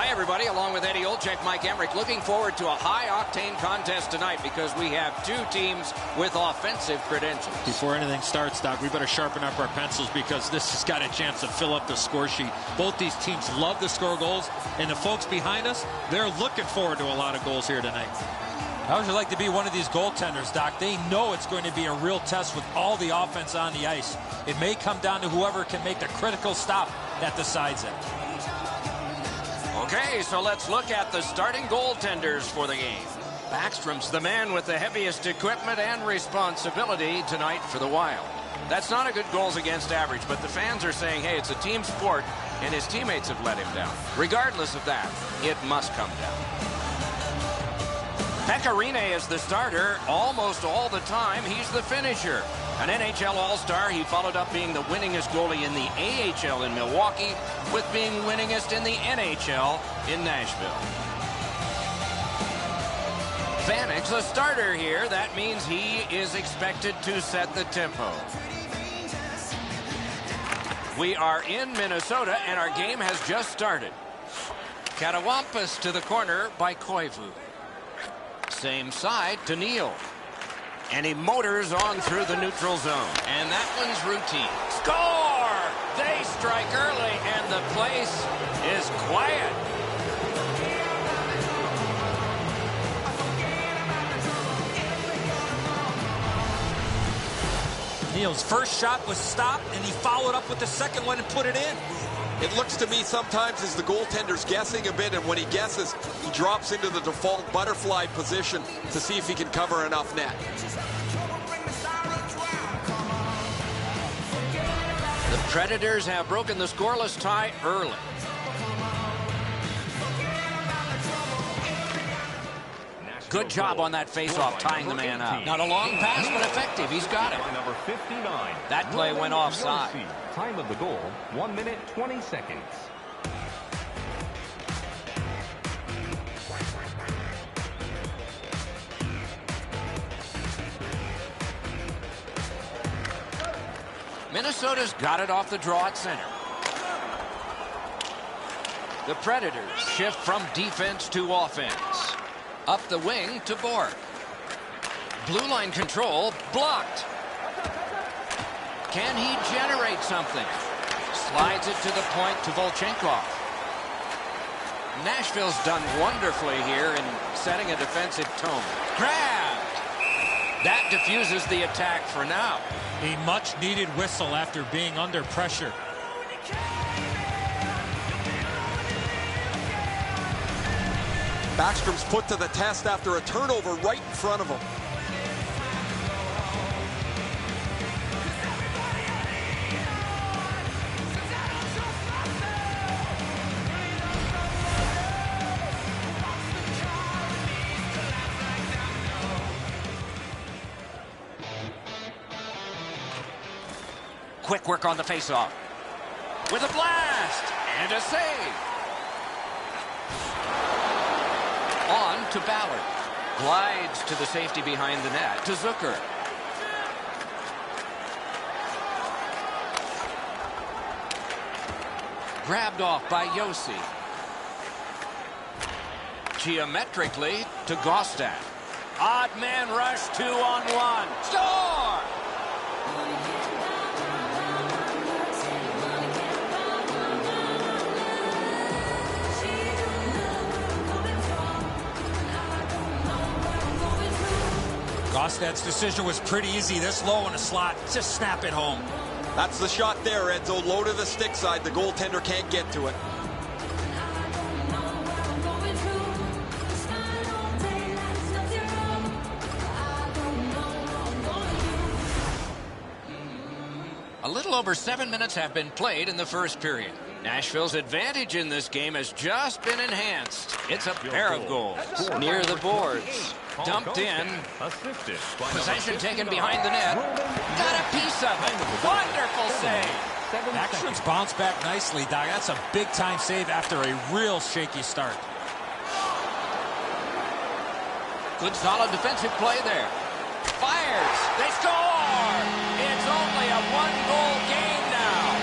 everybody, along with Eddie Olczyk, Mike Emmerich, looking forward to a high-octane contest tonight because we have two teams with offensive credentials. Before anything starts, Doc, we better sharpen up our pencils because this has got a chance to fill up the score sheet. Both these teams love to score goals, and the folks behind us, they're looking forward to a lot of goals here tonight. How would you like to be one of these goaltenders, Doc? They know it's going to be a real test with all the offense on the ice. It may come down to whoever can make the critical stop that decides it. Okay, so let's look at the starting goaltenders for the game. Backstrom's the man with the heaviest equipment and responsibility tonight for the Wild. That's not a good goals against average, but the fans are saying, hey, it's a team sport, and his teammates have let him down. Regardless of that, it must come down. Pekka Rinne is the starter almost all the time. He's the finisher. An NHL All-Star, he followed up being the winningest goalie in the AHL in Milwaukee with being winningest in the NHL in Nashville. Vanek's a starter here. That means he is expected to set the tempo. We are in Minnesota, and our game has just started. Katawampus to the corner by Koivu. Same side to Neal. And he motors on through the neutral zone. And that one's routine. Score! They strike early, and the place is quiet. Neal's first shot was stopped, and he followed up with the second one and put it in. It looks to me sometimes as the goaltender's guessing a bit, and when he guesses, he drops into the default butterfly position to see if he can cover enough net. The Predators have broken the scoreless tie early. Good job on that face-off, tying the man up. Not a long pass, but effective. He's got it. Number 59. That play went offside. Time of the goal, 1 minute, 20 seconds. Minnesota's got it off the draw at center. The Predators shift from defense to offense. Up the wing to Borg. Blue line control blocked. Can he generate something? Slides it to the point to Volchenkov. Nashville's done wonderfully here in setting a defensive tone. Grab! That diffuses the attack for now. A much-needed whistle after being under pressure. Backstrom's put to the test after a turnover right in front of him. Quick work on the faceoff. With a blast and a save. On to Ballard. Glides to the safety behind the net. To Zucker. Grabbed off by Yossi. Geometrically to Gostad. Odd man rush 2-on-1. Score! Gostad's decision was pretty easy. This low in a slot, just snap it home. That's the shot there, Edzo. Low to the stick side. The goaltender can't get to it. A little over 7 minutes have been played in the first period. Nashville's advantage in this game has just been enhanced. It's a pair of goals near the boards. Dumped in. Possession taken behind the net. Got a piece of it. Wonderful save. Backstrom's bounced back nicely, Doc. That's a big-time save after a real shaky start. Good solid defensive play there. Fires. They score. It's only a one-goal game now.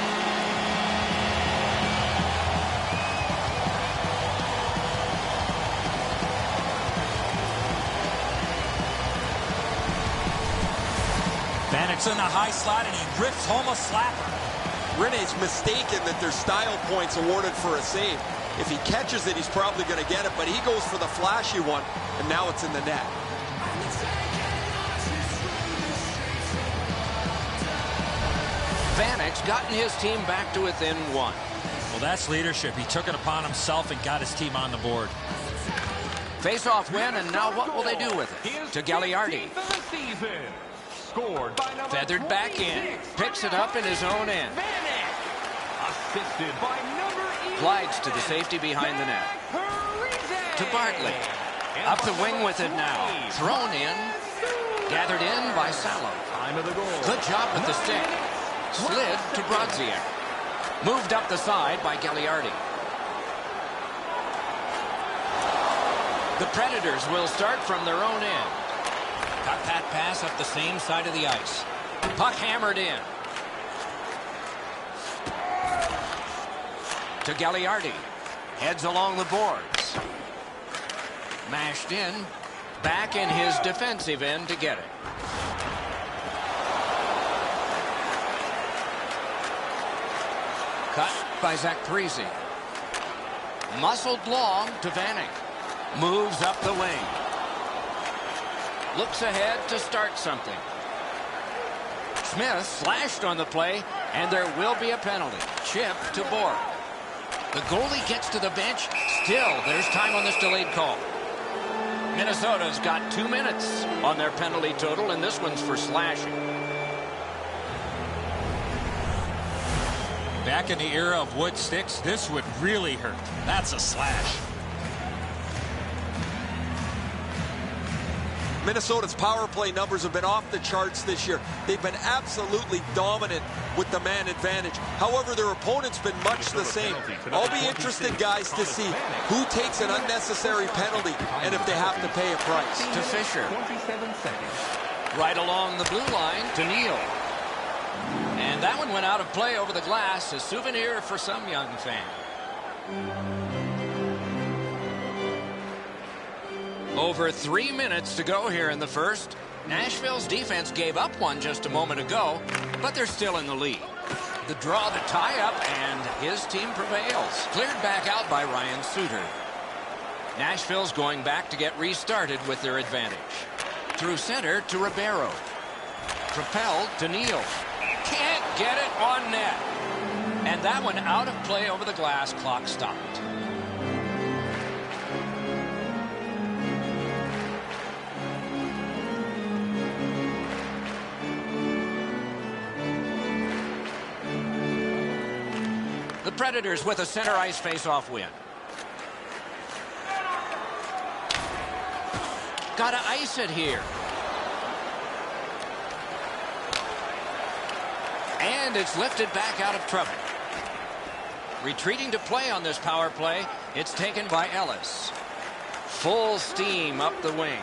Vanek's in the high slot, and he rips home a slapper. Rene's mistaken that there's style points awarded for a save. If he catches it, he's probably going to get it, but he goes for the flashy one, and now it's in the net. Vanek's gotten his team back to within one. Well, that's leadership. He took it upon himself and got his team on the board. Face-off win, and now what will they do with it? To Gagliardi. Feathered back in. Picks it up in his own end. Glides to the safety behind the net. To Bartley. Up the wing with it now. Thrown in. Gathered in by Salo. Good job with the stick. Slid to Brodziak. Moved up the side by Gagliardi. The Predators will start from their own end. Cut that pass up the same side of the ice. Puck hammered in. To Gagliardi. Heads along the boards. Mashed in. Back in his defensive end to get it. Cut by Zach Parise. Muscled long to Vanek. Moves up the wing. Looks ahead to start something. Smith slashed on the play, and there will be a penalty. Chip to Borg. The goalie gets to the bench. Still, there's time on this delayed call. Minnesota's got 2 minutes on their penalty total, and this one's for slashing. Back in the era of wood sticks, this would really hurt. That's a slash. Minnesota's power play numbers have been off the charts this year. They've been absolutely dominant with the man advantage. However, their opponent's been much the same. I'll be interested, guys, to see who takes an unnecessary penalty and if they have to pay a price. To Fisher. 27 seconds. Right along the blue line to Neal. And that one went out of play over the glass, a souvenir for some young fan. Over 3 minutes to go here in the first. Nashville's defense gave up one just a moment ago, but they're still in the lead. The draw, the tie-up, and his team prevails. Cleared back out by Ryan Suter. Nashville's going back to get restarted with their advantage. Through center to Ribeiro. Propelled to Neal. Can't get it on net. And that one out of play over the glass. Clock stopped. The Predators with a center ice face-off win. Gotta ice it here. And it's lifted back out of trouble. Retreating to play on this power play. It's taken by Ellis. Full steam up the wing.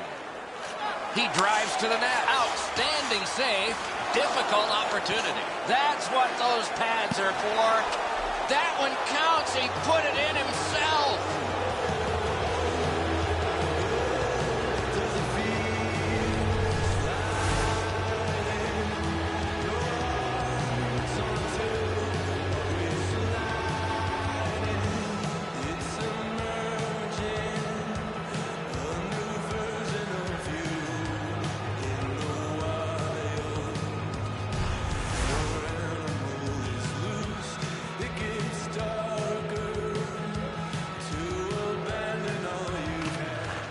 He drives to the net. Outstanding save. Difficult opportunity. That's what those pads are for. That one counts. He put it in himself.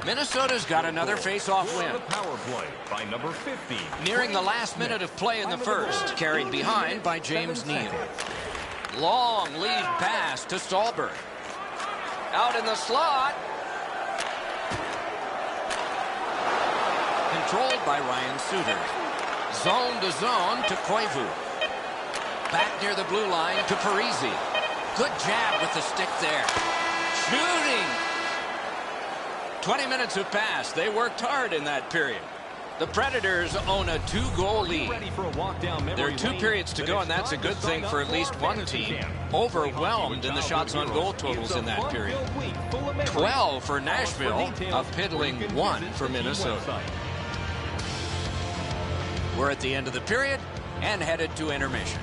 Minnesota's got another face-off win. Power play by number 50. Nearing the last minute of play in the first. Carried behind by James Neal. Long lead pass to Stallberg. Out in the slot. Controlled by Ryan Suter. Zone to zone to Koivu. Back near the blue line to Parisi. Good jab with the stick there. Shooting. 20 minutes have passed. They worked hard in that period. The Predators own a 2-goal lead. There are 2 periods to go, and that's a good thing for at least one team. Overwhelmed in the shots on goal totals in that period. 12 for Nashville, a piddling 1 for Minnesota. We're at the end of the period and headed to intermission.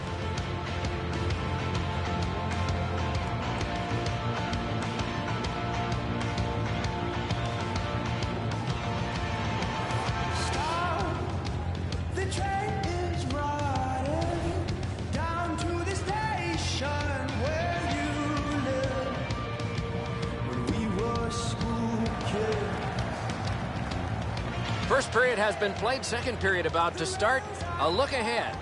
First period has been played. Second period about to start. A look ahead.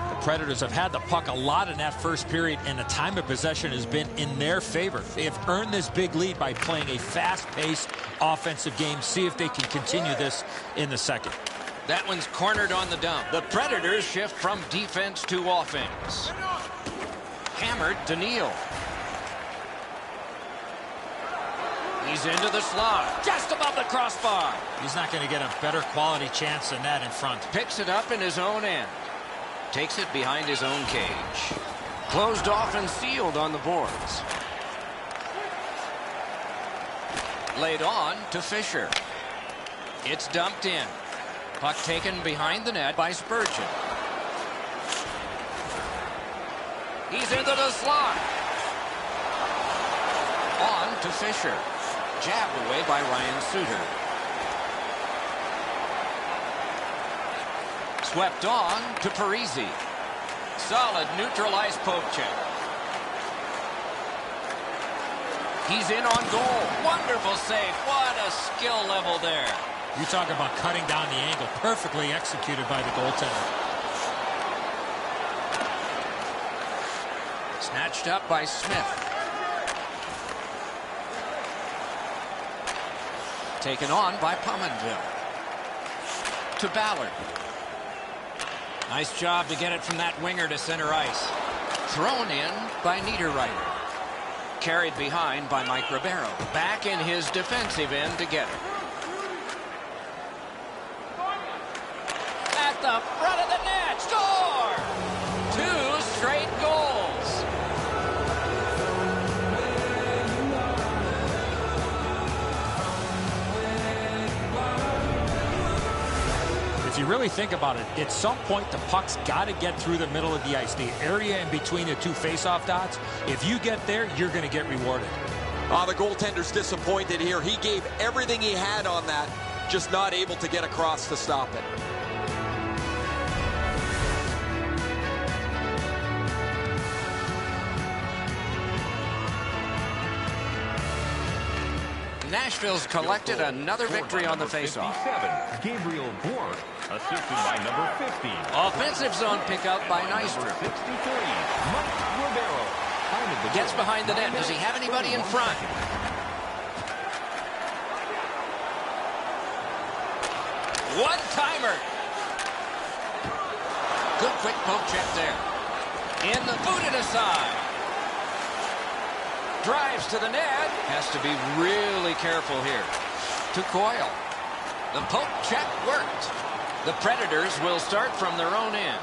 The Predators have had the puck a lot in that first period, and the time of possession has been in their favor. They have earned this big lead by playing a fast-paced offensive game. See if they can continue this in the second. That one's cornered on the dump. The Predators shift from defense to offense. Hammered to Neal. He's into the slot. Just above the crossbar. He's not going to get a better quality chance than that in front. Picks it up in his own end. Takes it behind his own cage. Closed off and sealed on the boards. Laid on to Fisher. It's dumped in. Puck taken behind the net by Spurgeon. He's into the slot. On to Fisher. Jabbed away by Ryan Suter. Swept on to Parisi. Solid neutral ice poke check. He's in on goal. Wonderful save. What a skill level there. You talk about cutting down the angle. Perfectly executed by the goaltender. Snatched up by Smith. Taken on by Pominville. To Ballard. Nice job to get it from that winger to center ice. Thrown in by Niederreiter. Carried behind by Mike Ribeiro. Back in his defensive end to get it. At the front of the net. Score! 2 straight goals. If you really think about it, at some point the puck's got to get through the middle of the ice, the area in between the 2 face-off dots. If you get there, you're going to get rewarded. The goaltender's disappointed here. He gave everything he had on that, just not able to get across to stop it. Nashville's collected another victory on the faceoff. Gabriel Bork, assisted by number 50. Offensive zone pickup by Nystrom. 63, Mike Ribeiro. Gets behind the net. Does he have anybody in front? One-timer. Good quick poke check there. In the booted aside. Drives to the net. Has to be really careful here. To Coyle. The poke check worked. The Predators will start from their own end.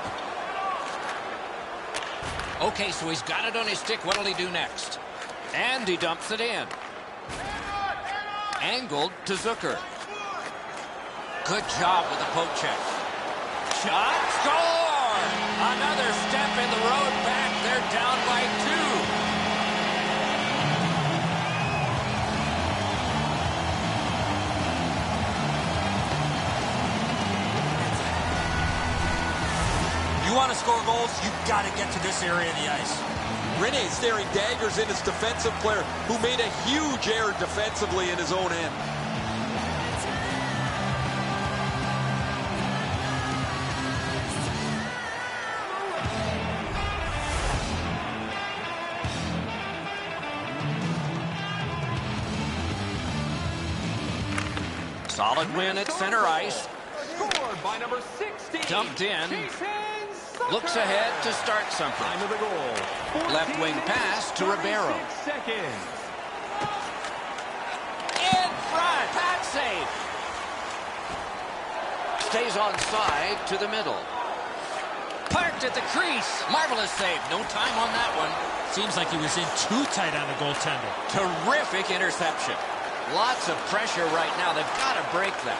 Okay, so he's got it on his stick. What'll he do next? And he dumps it in. Angled to Zucker. Good job with the poke check. Shot. Score! Another step in the road back. They're down by 2. You want to score goals, you've got to get to this area of the ice. Rinne staring daggers in his defensive player, who made a huge error defensively in his own end. Solid win at center ice. Scored by number 16. Dumped in. Looks ahead to start something. Time of the goal. Left wing pass to Ribeiro. Seconds. In front. Pat save. Stays on side to the middle. Parked at the crease. Marvelous save. No time on that one. Seems like he was in too tight on the goaltender. Terrific interception. Lots of pressure right now. They've got to break that.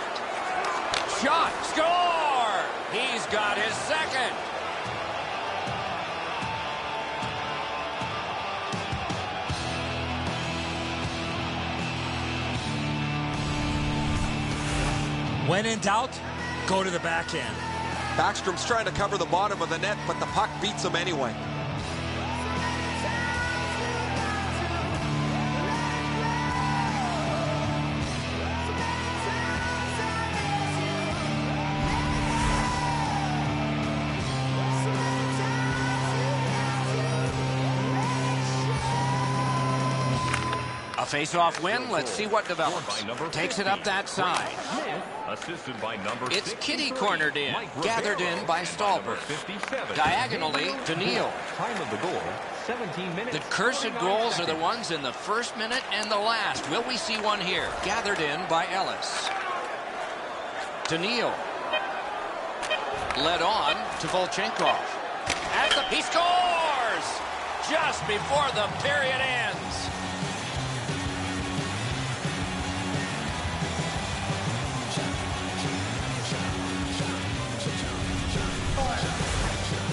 Shot. Score! He's got his second. When in doubt, go to the backhand. Backstrom's trying to cover the bottom of the net, but the puck beats him anyway. A face-off win. Let's see what develops. Takes it up that side. Assisted by number It's 63, kitty cornered in. Gathered in by Stallberg. 57. Diagonally to Neal. Time of the goal, 17 minutes. The cursed goals are the ones in the first minute and the last. Will we see one here? Gathered in by Ellis. To Neal. Led on to Volchenkov. He scores! Just before the period ends.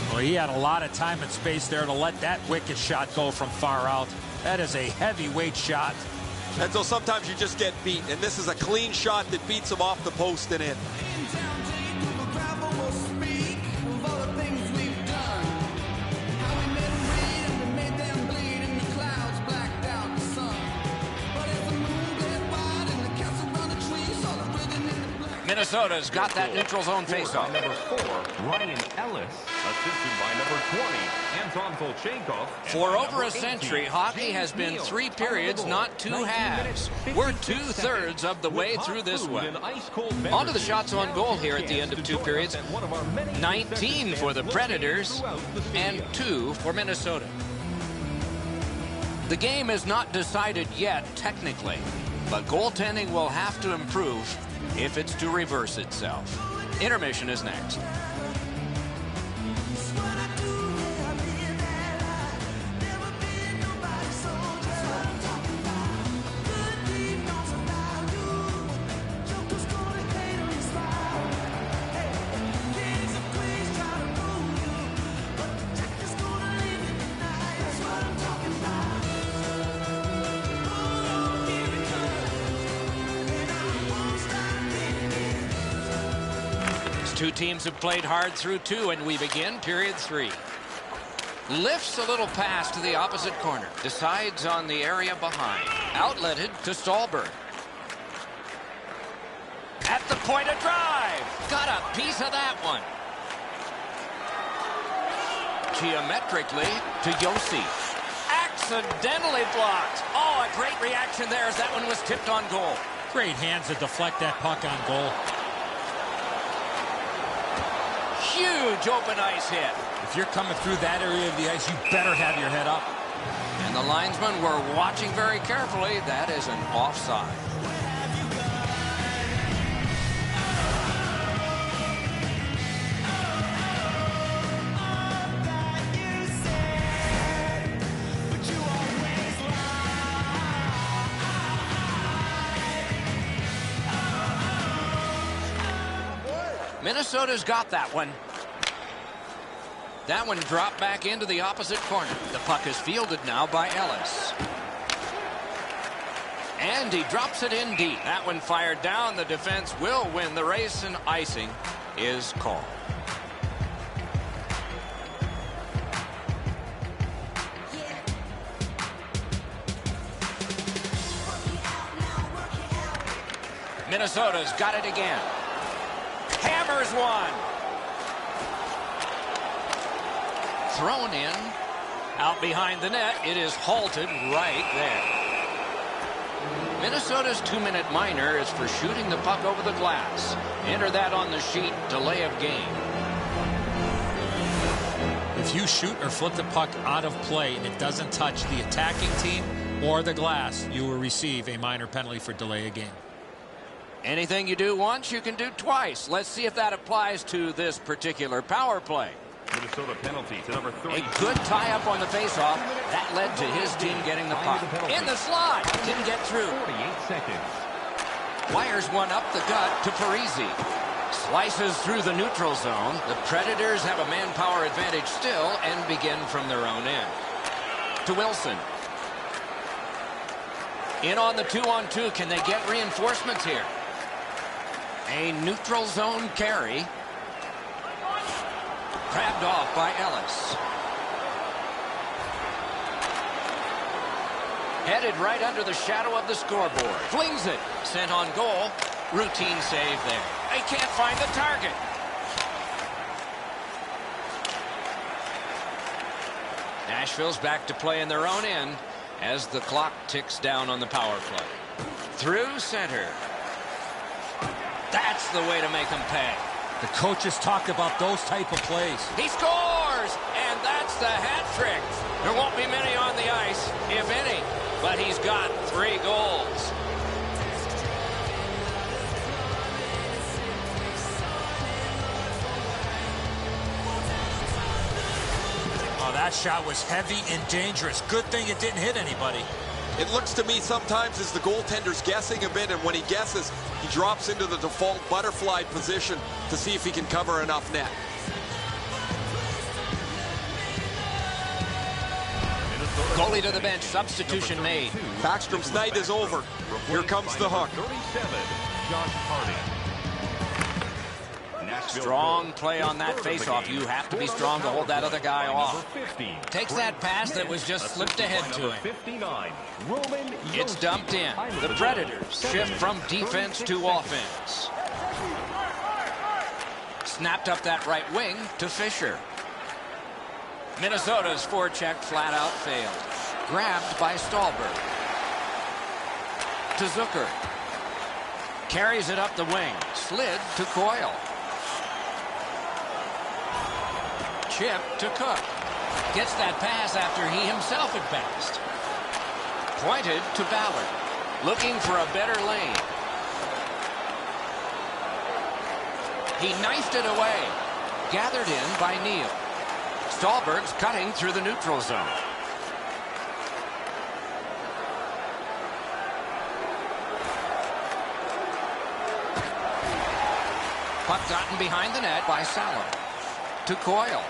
Well, he had a lot of time and space there to let that wicked shot go from far out. That is a heavyweight shot. And so sometimes you just get beat, and this is a clean shot that beats him off the post and in. Minnesota's got that neutral zone faceoff. Number 4, Ryan Ellis. Assisted by number 20, Anton Volchenkov. For over a century, hockey has been 3 periods, not 2 halves. We're 2/3 of the way through this one. On to the shots on goal here at the end of 2 periods. 19 for the Predators and 2 for Minnesota. The game is not decided yet, technically, but goaltending will have to improve if it's to reverse itself. Intermission is next. two teams have played hard through two, and we begin period 3. Lifts a little pass to the opposite corner. Decides on the area behind. Outletted to Stallberg. At the point of drive. Got a piece of that one. Geometrically to Yossi. Accidentally blocked. Oh, a great reaction there as that one was tipped on goal. Great hands to deflect that puck on goal. Huge open ice hit. If you're coming through that area of the ice, you better have your head up. And the linesmen were watching very carefully. That is an offside. Minnesota's got that one. That one dropped back into the opposite corner. The puck is fielded now by Ellis. And he drops it in deep. That one fired down. The defense will win the race, and icing is called. Minnesota's got it again. Hammers one. Thrown in. Out behind the net. It is halted right there. Minnesota's 2-minute minor is for shooting the puck over the glass. Enter that on the sheet. Delay of game. If you shoot or flip the puck out of play and it doesn't touch the attacking team or the glass, you will receive a minor penalty for delay of game. Anything you do once, you can do twice. Let's see if that applies to this particular power play. Minnesota penalty to number 30. A good tie-up on the faceoff. That led to his team getting the puck. In the slot. Didn't get through. 48 seconds. Wires one up the gut to Parisi. Slices through the neutral zone. The Predators have a manpower advantage still and begin from their own end. To Wilson. In on the 2-on-2. Can they get reinforcements here? A neutral zone carry. Grabbed off by Ellis. Headed right under the shadow of the scoreboard. Flings it. Sent on goal. Routine save there. They can't find the target. Nashville's back to play in their own end as the clock ticks down on the power play. Through center. That's the way to make them pay. The coaches talked about those type of plays. He scores! And that's the hat trick. There won't be many on the ice, if any, but he's got 3 goals. Oh, that shot was heavy and dangerous. Good thing it didn't hit anybody. It looks to me sometimes as the goaltender's guessing a bit, and when he guesses, he drops into the default butterfly position to see if he can cover enough net. Goalie to the bench, substitution made. Backstrom's night is over. Here comes the hook. 37, Josh Harding. Strong play on that faceoff. You have to be strong to hold that other guy off. Takes that pass that was just slipped ahead to him. It's dumped in. The Predators shift from defense to offense. Snapped up that right wing to Fisher. Minnesota's forecheck flat out failed. Grabbed by Stallberg. To Zucker. Carries it up the wing. Slid to Coyle. Chip to Cook. Gets that pass after he himself advanced. Pointed to Ballard. Looking for a better lane. He knifed it away. Gathered in by Neal. Stallberg's cutting through the neutral zone. Puck gotten behind the net by Salo. To Coyle.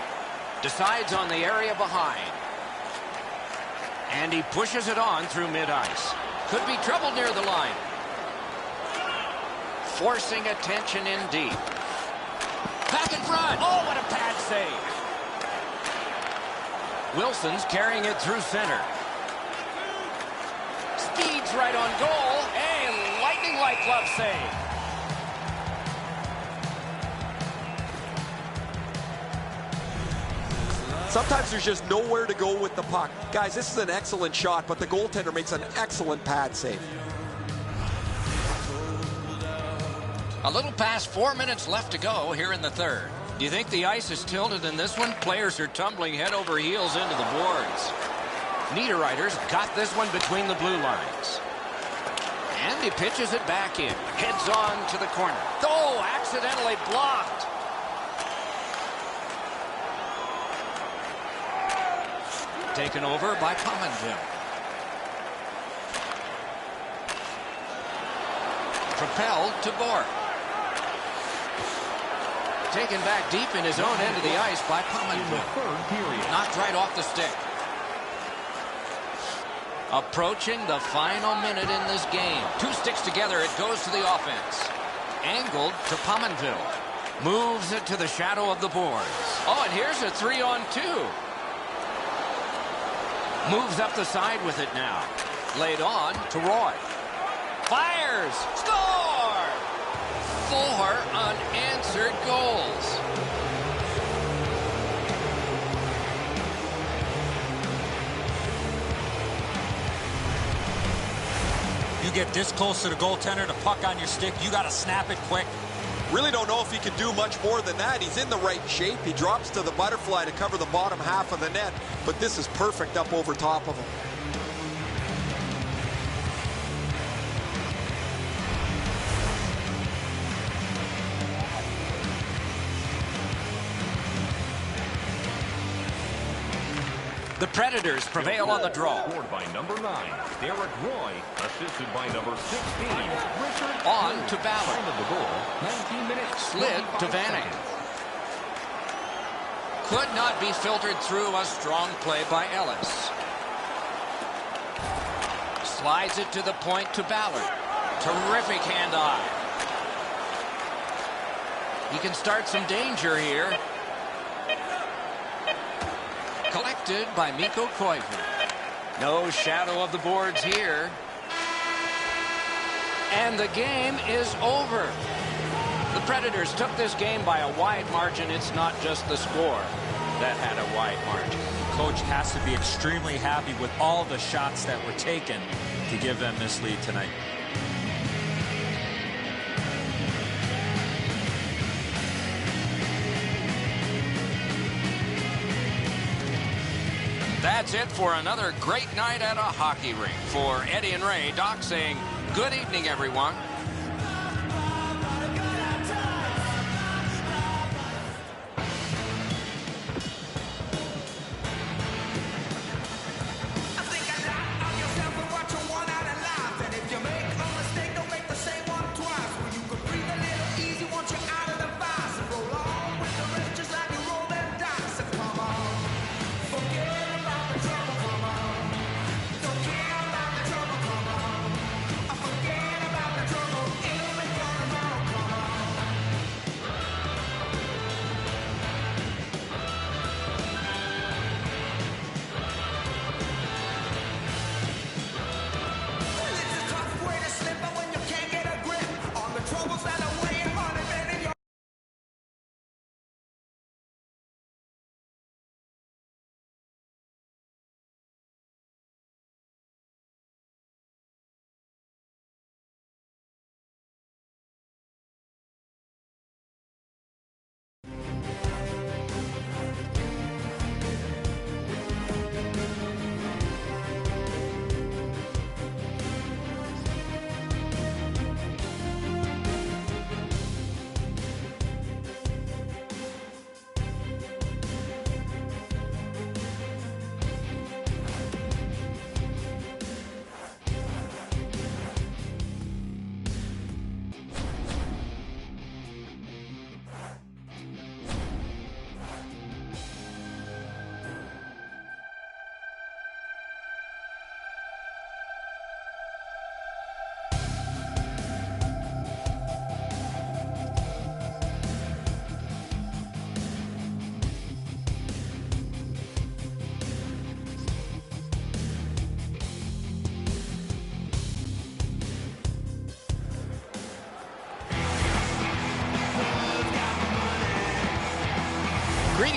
Decides on the area behind. And he pushes it on through mid-ice. Could be trouble near the line. Forcing attention in deep. Back in front. Oh, what a pad save. Wilson's carrying it through center. Speeds right on goal. And lightning-like glove save. Sometimes there's just nowhere to go with the puck. Guys, this is an excellent shot, but the goaltender makes an excellent pad save. A little past 4 minutes left to go here in the third. Do you think the ice is tilted in this one? Players are tumbling head over heels into the boards. Niederreiter's got this one between the blue lines. And he pitches it back in. Heads on to the corner. Oh, accidentally blocked. Taken over by Pominville. Propelled to Bork. Taken back deep in his own end of the ice by Pominville. Knocked right off the stick. Approaching the final minute in this game. Two sticks together, it goes to the offense. Angled to Pominville. Moves it to the shadow of the boards. Oh, and here's a 3-on-2. Moves up the side with it now. Laid on to Roy. Fires! Score! 4 unanswered goals. You get this close to the goaltender, the puck on your stick, you got to snap it quick. Really don't know if he can do much more than that. He's in the right shape. He drops to the butterfly to cover the bottom half of the net, but this is perfect up over top of him. The Predators prevail on the draw. Scored by number 9, Derek Roy. Assisted by number 16, Richard. On to Ballard. Time of the goal, 19 minutes. Slid to Vanek. Could not be filtered through. A strong play by Ellis. Slides it to the point to Ballard. Terrific hand-eye. He can start some danger here. Collected by Mikko Koivu. No shadow of the boards here. And the game is over. The Predators took this game by a wide margin. It's not just the score that had a wide margin. Coach has to be extremely happy with all the shots that were taken to give them this lead tonight. That's it for another great night at a hockey rink. For Eddie and Ray, Doc saying good evening, everyone.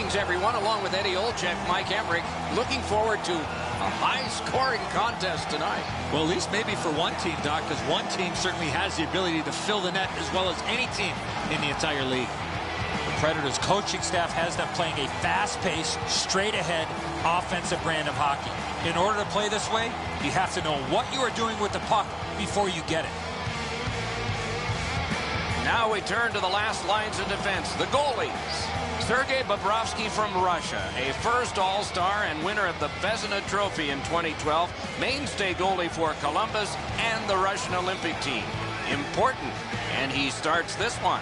Greetings, everyone. Along with Eddie Olczyk, Mike Emmerich, looking forward to a high-scoring contest tonight. Well, at least maybe for one team, Doc, because one team certainly has the ability to fill the net as well as any team in the entire league. The Predators coaching staff has them playing a fast-paced, straight-ahead, offensive brand of hockey. In order to play this way, you have to know what you are doing with the puck before you get it. Now we turn to the last lines of defense, the goalies. Sergei Bobrovsky from Russia, a first All-Star and winner of the Vezina Trophy in 2012, mainstay goalie for Columbus and the Russian Olympic team. Important, and he starts this one.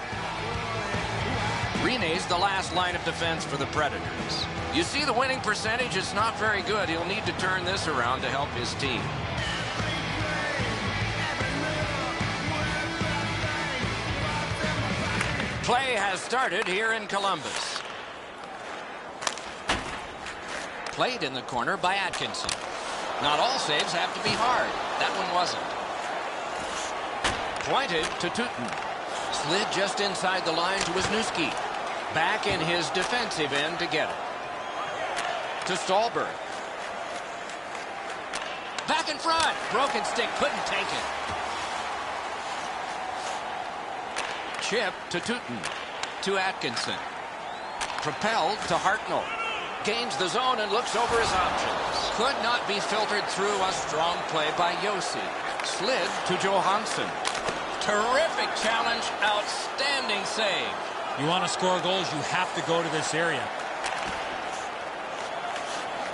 Rene's the last line of defense for the Predators. You see the winning percentage is not very good. He'll need to turn this around to help his team. Play has started here in Columbus. Played in the corner by Atkinson. Not all saves have to be hard. That one wasn't. Pointed to Tutin. Slid just inside the line to Wisniewski. Back in his defensive end to get it. To Stolberg. Back in front. Broken stick. Couldn't take it. Chip to Tutin. To Atkinson. Propelled to Hartnell. Gains the zone and looks over his options. Could not be filtered through a strong play by Josi. Slid to Johansson. Terrific challenge. Outstanding save. You want to score goals, you have to go to this area.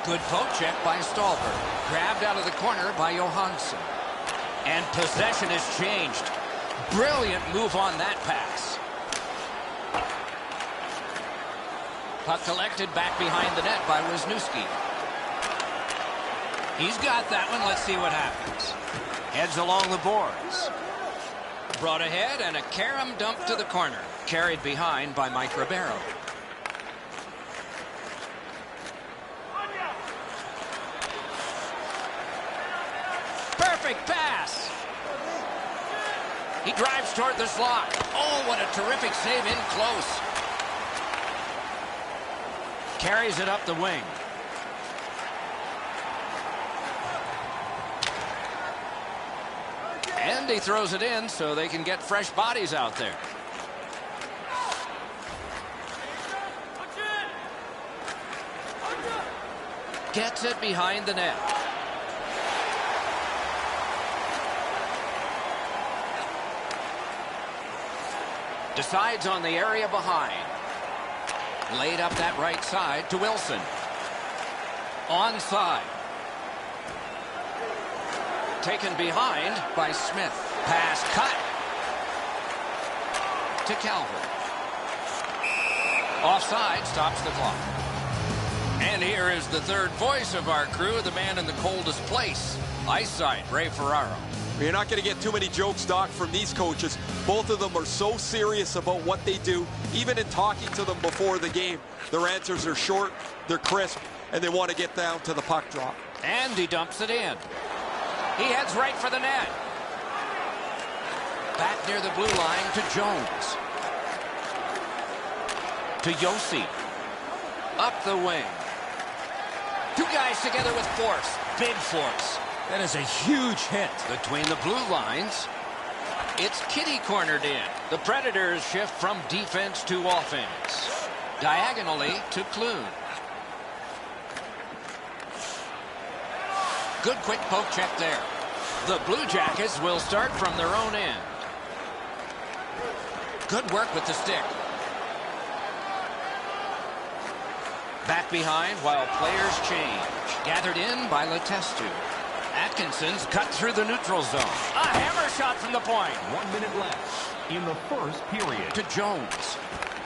Good poke check by Stolberg. Grabbed out of the corner by Johansson. And possession has changed. Brilliant move on that pass. Puck collected back behind the net by Wisniewski. He's got that one. Let's see what happens. Heads along the boards. Brought ahead and a carom dump to the corner. Carried behind by Mike Ribeiro. Perfect pass. He drives toward the slot. Oh, what a terrific save in close. Carries it up the wing. And he throws it in so they can get fresh bodies out there. Gets it behind the net. Decides on the area behind. Laid up that right side to Wilson. Onside. Taken behind by Smith. Pass cut to Calvert. Offside stops the clock. And here is the third voice of our crew, the man in the coldest place, ice side, Ray Ferraro. You're not going to get too many jokes, Doc, from these coaches. Both of them are so serious about what they do. Even in talking to them before the game, their answers are short, they're crisp, and they want to get down to the puck drop. And he dumps it in. He heads right for the net. Back near the blue line to Jones. To Josi. Up the wing. Two guys together with force. Big force. That is a huge hit. Between the blue lines, it's Kitty cornered in. The Predators shift from defense to offense. Diagonally to Clune. Good quick poke check there. The Blue Jackets will start from their own end. Good work with the stick. Back behind while players change. Gathered in by Letestu. Atkinson's cut through the neutral zone. A hammer shot from the point. 1 minute left in the first period. To Jones.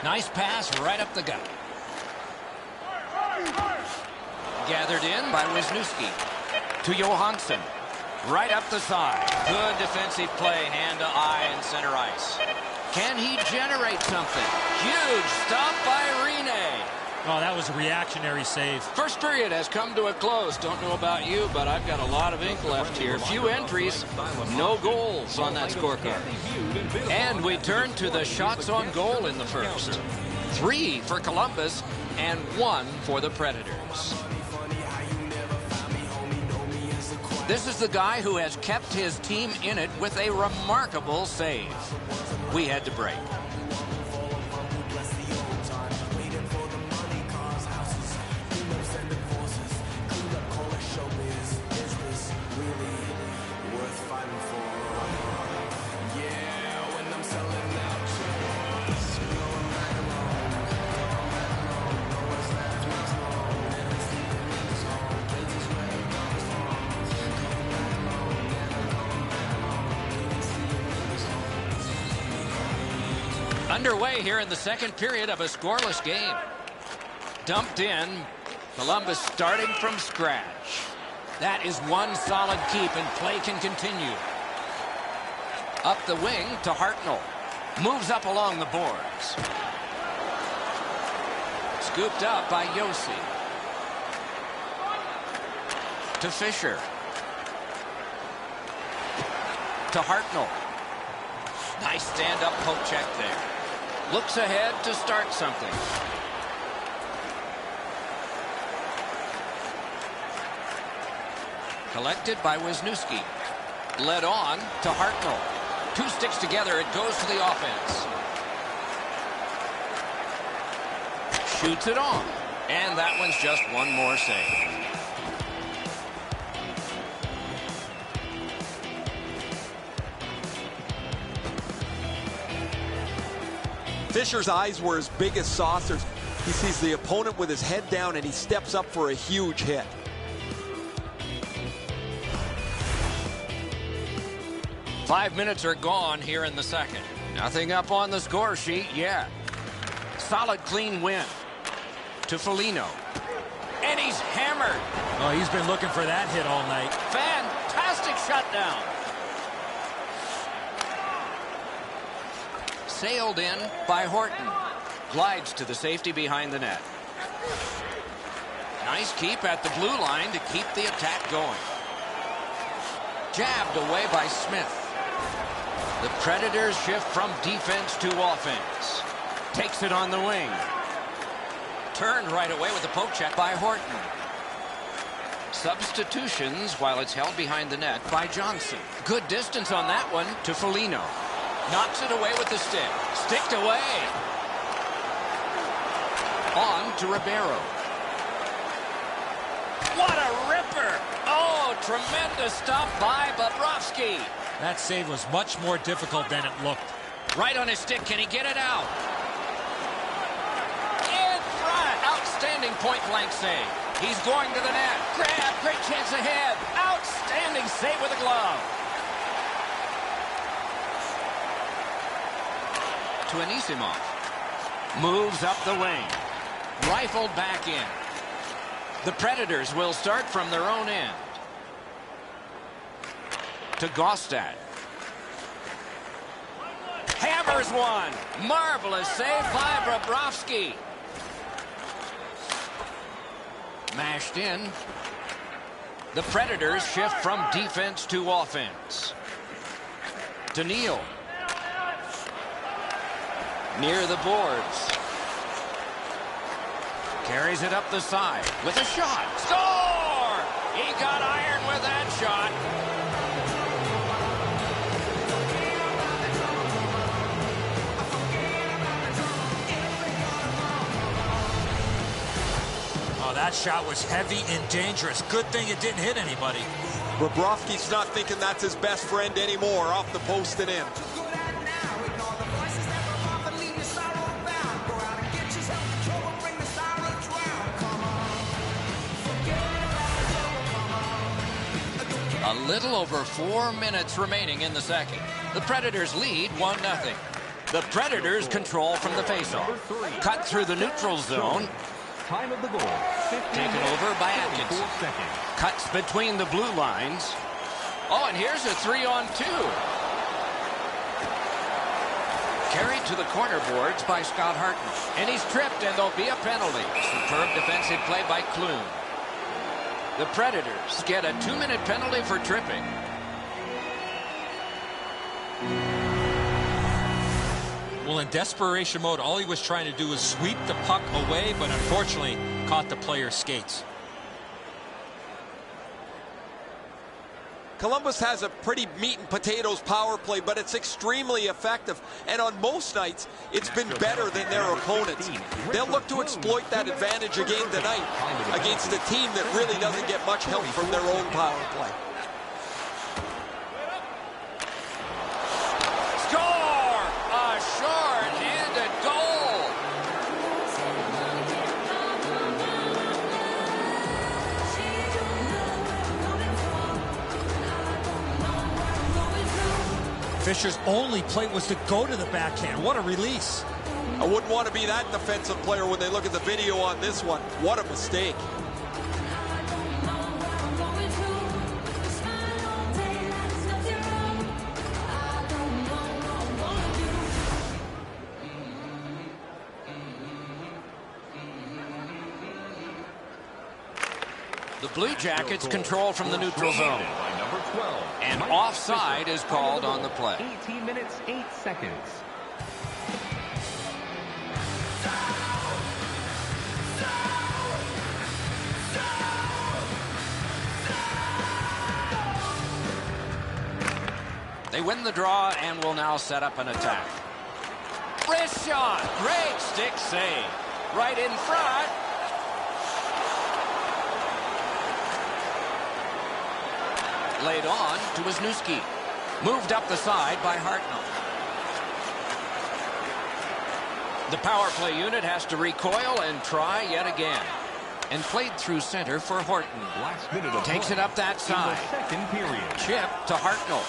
Nice pass right up the gut. Gathered in by Wisniewski. To Johansson. Right up the side. Good defensive play, hand to eye and center ice. Can he generate something? Huge stop by Rene. Oh, that was a reactionary save. First period has come to a close. Don't know about you, but I've got a lot of ink left here. Few entries, no goals on that scorecard. And we turn to the shots on goal in the first. 3 for Columbus, and 1 for the Predators. This is the guy who has kept his team in it with a remarkable save. We had to break. Underway here in the second period of a scoreless game. Dumped in. Columbus starting from scratch. That is one solid keep, and play can continue. Up the wing to Hartnell. Moves up along the boards. Scooped up by Yossi. To Fisher. To Hartnell. Nice stand-up poke check there. Looks ahead to start something. Collected by Wisniewski. Led on to Hartnell. 2 sticks together. It goes to the offense. Shoots it on. And that one's just one more save. Fisher's eyes were as big as saucers. He sees the opponent with his head down, and he steps up for a huge hit. Five minutes are gone here in the second. Nothing up on the score sheet yet. Solid, clean win. To Foligno. And he's hammered. Oh, he's been looking for that hit all night. Fantastic shutdown. Sailed in by Horton. Glides to the safety behind the net. Nice keep at the blue line to keep the attack going. Jabbed away by Smith. The Predators shift from defense to offense. Takes it on the wing. Turned right away with a poke check by Horton. Substitutions while it's held behind the net by Johnson. Good distance on that one to Foligno. Knocks it away with the stick. Sticked away. On to Ribeiro. What a ripper! Oh, tremendous stop by Bobrovsky. That save was much more difficult than it looked. Right on his stick. Can he get it out? In front. Outstanding point-blank save. He's going to the net. Grab. Great chance ahead. Outstanding save with a glove. To Anisimov. Moves up the wing. Rifled back in. The Predators will start from their own end. To Gostad. Hammers one. Marvelous save by Bobrovsky. Mashed in. The Predators shift from defense to offense. To Neal. Near the boards. Carries it up the side with a shot. Score! He got iron with that shot. Oh, that shot was heavy and dangerous. Good thing it didn't hit anybody. Bobrovsky's not thinking that's his best friend anymore. Off the post and in. A little over 4 minutes remaining in the second. The Predators lead 1-0. The Predators control from the faceoff. Cut through the neutral zone. Time of the goal. Taken over by Atkinson. Cuts between the blue lines. Oh, and here's a 3-on-2. Carried to the corner boards by Scott Hartnell. And he's tripped, and there'll be a penalty. Superb defensive play by Clune. The Predators get a 2-minute penalty for tripping. Well, in desperation mode, all he was trying to do was sweep the puck away, but unfortunately caught the player's skates. Columbus has a pretty meat and potatoes power play, but it's extremely effective. And on most nights, it's been better than their opponents. They'll look to exploit that advantage again tonight against a team that really doesn't get much help from their own power play. Score! A short-handed goal! Fisher's only play was to go to the backhand. What a release. I wouldn't want to be that defensive player when they look at the video on this one. What a mistake. The Blue Jackets control from the neutral zone. And offside is called on the play. 18 minutes, 8 seconds. They win the draw and will now set up an attack. Wrist shot. Great stick save. Right in front. Laid on to Wisniewski. Moved up the side by Hartnell. The power play unit has to recoil and try yet again. And played through center for Horton. Last minute of Takes it up that side. Second period. Chip to Hartnell.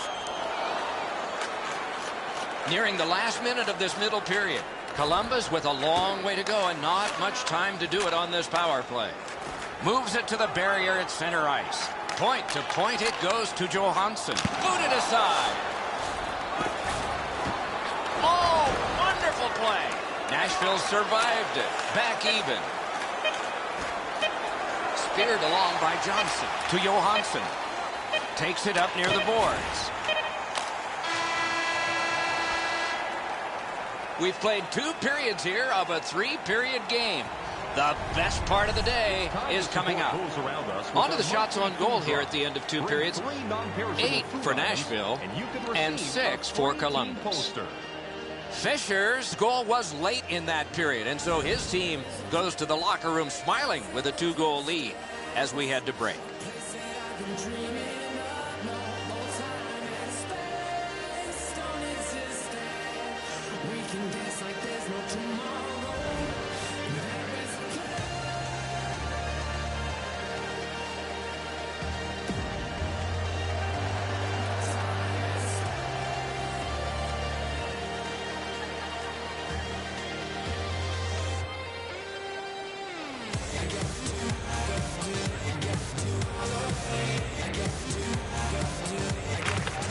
Nearing the last minute of this middle period. Columbus with a long way to go and not much time to do it on this power play. Moves it to the barrier at center ice. Point to point it goes to Johansson. Booted aside. Oh, wonderful play. Nashville survived it. Back even. Speared along by Johnson to Johansson. Takes it up near the boards. We've played 2 periods here of a 3-period game. The best part of the day is coming up. On to the shots on goal here at the end of 2 periods. 8 for Nashville and 6 for Columbus. Fisher's goal was late in that period, and so his team goes to the locker room smiling with a 2-goal lead as we head to break.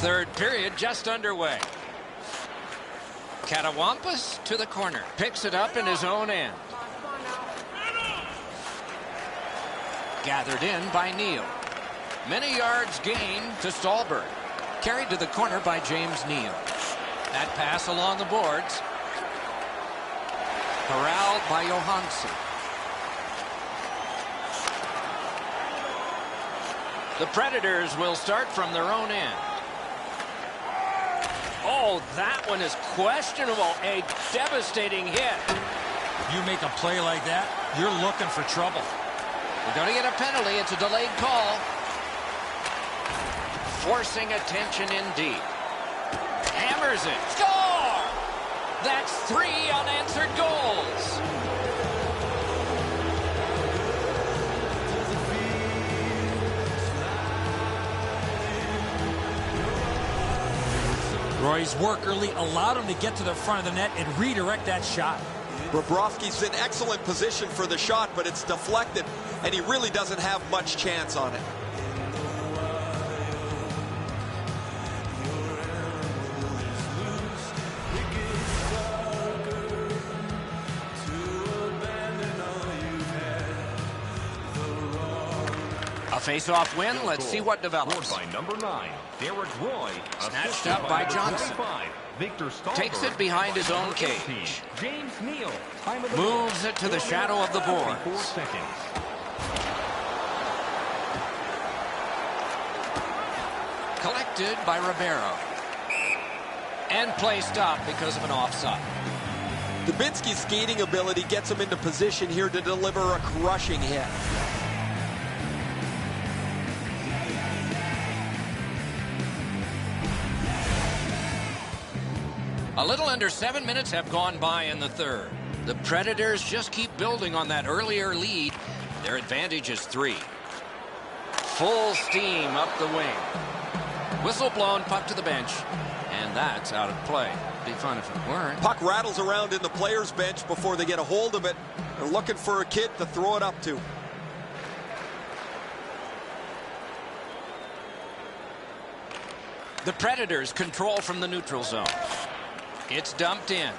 Third period just underway. Katawampus to the corner. Picks it up in his own end. Gathered in by Neal. Many yards gained to Stallberg. Carried to the corner by James Neal. That pass along the boards. Corralled by Johansson. The Predators will start from their own end. Oh, that one is questionable. A devastating hit. You make a play like that, you're looking for trouble. We're going to get a penalty. It's a delayed call. Forcing attention indeed. Hammers it. Score! That's 3 unanswered goals. Roy's work early allowed him to get to the front of the net and redirect that shot. Bobrovsky's in excellent position for the shot, but it's deflected, and he really doesn't have much chance on it. A face-off win. Let's see what develops. Scored by number 9, Derek Roy. Snatched up by Johnson. Victor Stahlberg. Takes it behind his own cage. James Neal. Moves it to the shadow of the boards. 4 seconds. Collected by Ribeiro. And play stopped because of an offside. Dubinsky's skating ability gets him into position here to deliver a crushing hit. A little under 7 minutes have gone by in the third. The Predators just keep building on that earlier lead. Their advantage is 3. Full steam up the wing. Whistle blown, puck to the bench. And that's out of play. Be fun if it weren't. Puck rattles around in the players' bench before they get a hold of it. They're looking for a kid to throw it up to. The Predators control from the neutral zone. It's dumped in.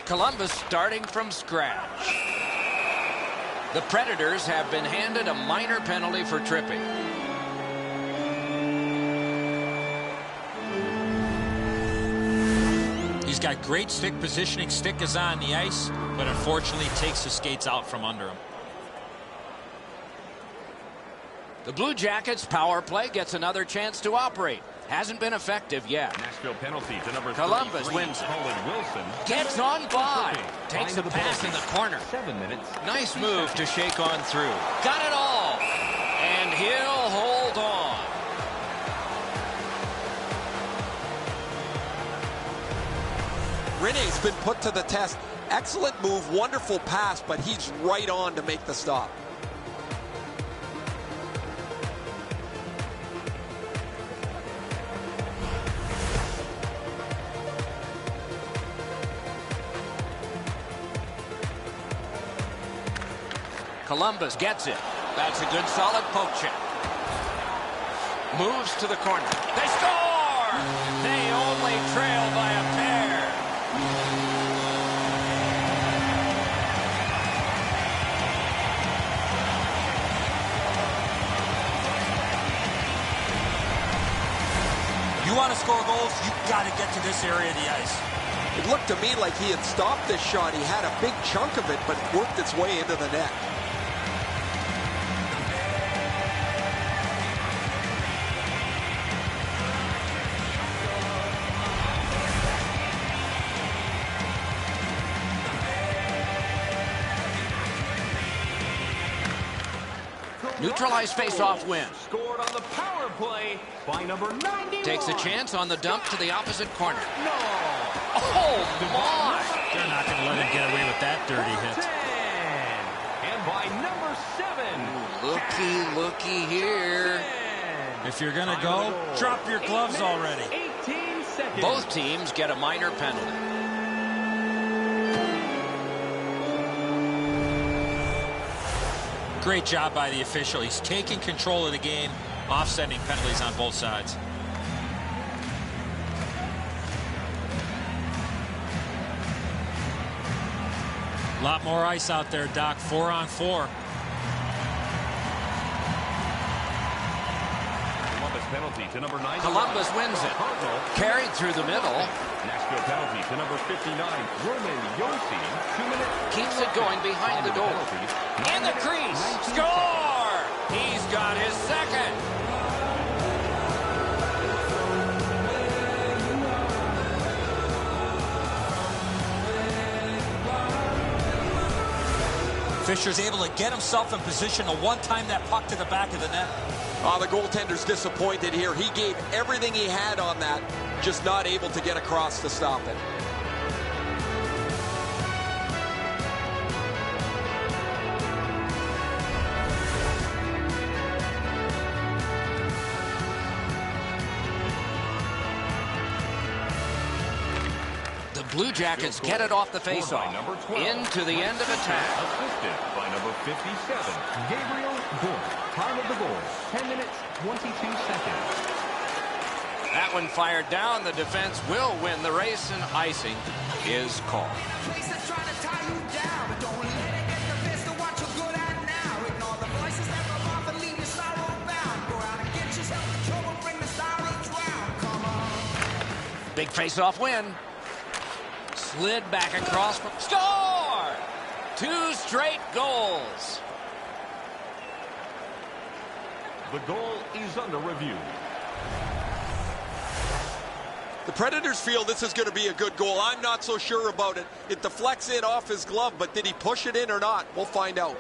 Columbus starting from scratch. The Predators have been handed a minor penalty for tripping. He's got great stick positioning. Stick is on the ice, but unfortunately takes the skates out from under him. The Blue Jackets power play gets another chance to operate. Hasn't been effective yet. Nashville penalty to number Columbus 33, wins it. Colin Wilson. Gets on by. Takes a pass in the corner. 7 minutes. Nice move to shake on through. Got it all. And he'll hold on. Rene's been put to the test. Excellent move, wonderful pass, but he's right on to make the stop. Columbus gets it. That's a good solid poke check. Moves to the corner. They score! They only trail by a pair. You want to score goals, you got to get to this area of the ice. It looked to me like he had stopped this shot. He had a big chunk of it, but worked its way into the net. Neutralized face-off win. Scored on the power play by number 91. Takes a chance on the dump to the opposite corner. No. Oh, my! They're not going to let him get away with that dirty hit. 10. And by number 7. Looky here. If you're going to go, drop your gloves already. 18 seconds. Both teams get a minor penalty. Great job by the official. He's taking control of the game, offsetting penalties on both sides. A lot more ice out there, Doc. 4-on-4. Columbus penalty to number 9. Columbus wins it. Carried through the middle. Nashville penalty to number 59. Roman Josi. 2 minutes. Keeps it going behind the goal. In the crease. Score! He's got his second. Fisher's able to get himself in position to one-time that puck to the back of the net. The goaltender's disappointed here. He gave everything he had on that, just not able to get across to stop it. Blue Jackets get it off the faceoff. Into the end of attack. Assisted by number 57, Gabriel Gordon. Time of the goal, 10 minutes, 22 seconds. That one fired down. The defense will win the race, and icing is called. Big face-off win. Slid back across. Score! 2 straight goals. The goal is under review. The Predators feel this is going to be a good goal. I'm not so sure about it. It deflects in off his glove, but did he push it in or not? We'll find out.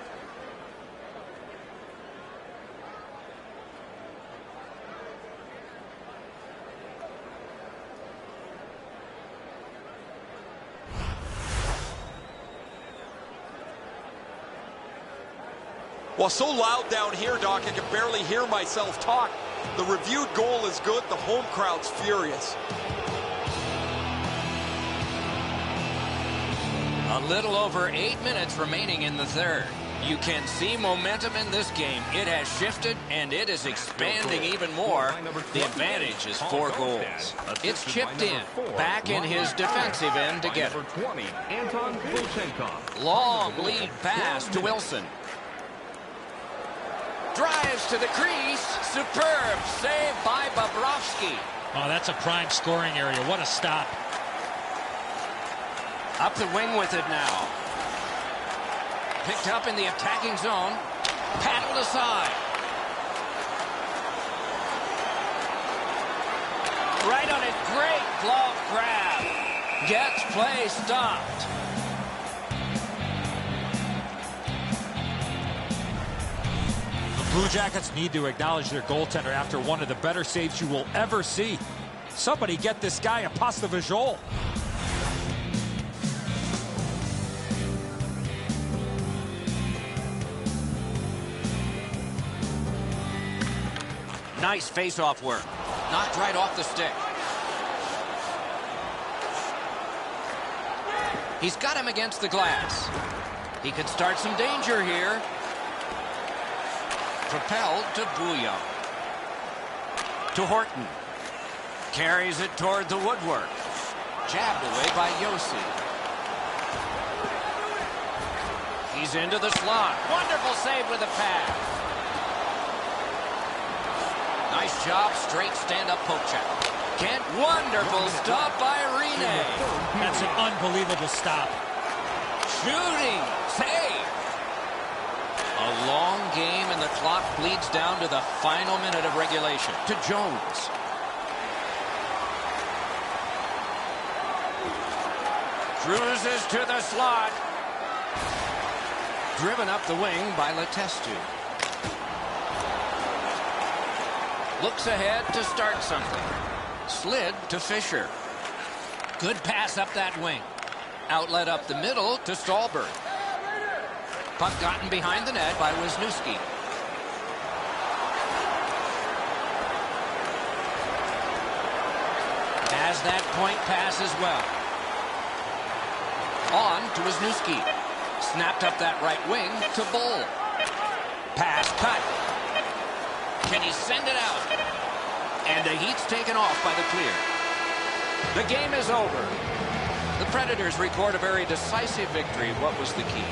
Well, so loud down here, Doc, I can barely hear myself talk. The reviewed goal is good. The home crowd's furious. A little over 8 minutes remaining in the third. You can see momentum in this game. It has shifted, and it is expanding even more. The advantage is 4 goals. It's chipped in, back in his defensive end to get it. Long lead pass to Wilson. Drives to the crease. Superb save by Bobrovsky. Oh, that's a prime scoring area. What a stop. Up the wing with it now. Picked up in the attacking zone. Paddled aside. Right on it. Great glove grab. Gets play stopped. The Blue Jackets need to acknowledge their goaltender after one of the better saves you will ever see. Somebody get this guy a passe visual. Nice face-off work. Knocked right off the stick. He's got him against the glass. He could start some danger here. Propelled to Bouillon. To Horton. Carries it toward the woodwork. Jabbed away by Yossi. He's into the slot. Wonderful save with a pad. Nice job, straight stand-up poke check. Kent, wonderful stop by Rene. That's an unbelievable stop. Shooting, save. A long game, and the clock bleeds down to the final minute of regulation. To Jones. Cruises to the slot. Driven up the wing by Letestu. Looks ahead to start something. Slid to Fisher. Good pass up that wing. Outlet up the middle to Stallberg. Puck gotten behind the net by Wisniewski. Has that point pass as well. On to Wisniewski. Snapped up that right wing to Bull. Pass cut. Can he send it out? And the heat's taken off by the clear. The game is over. The Predators record a very decisive victory. What was the key?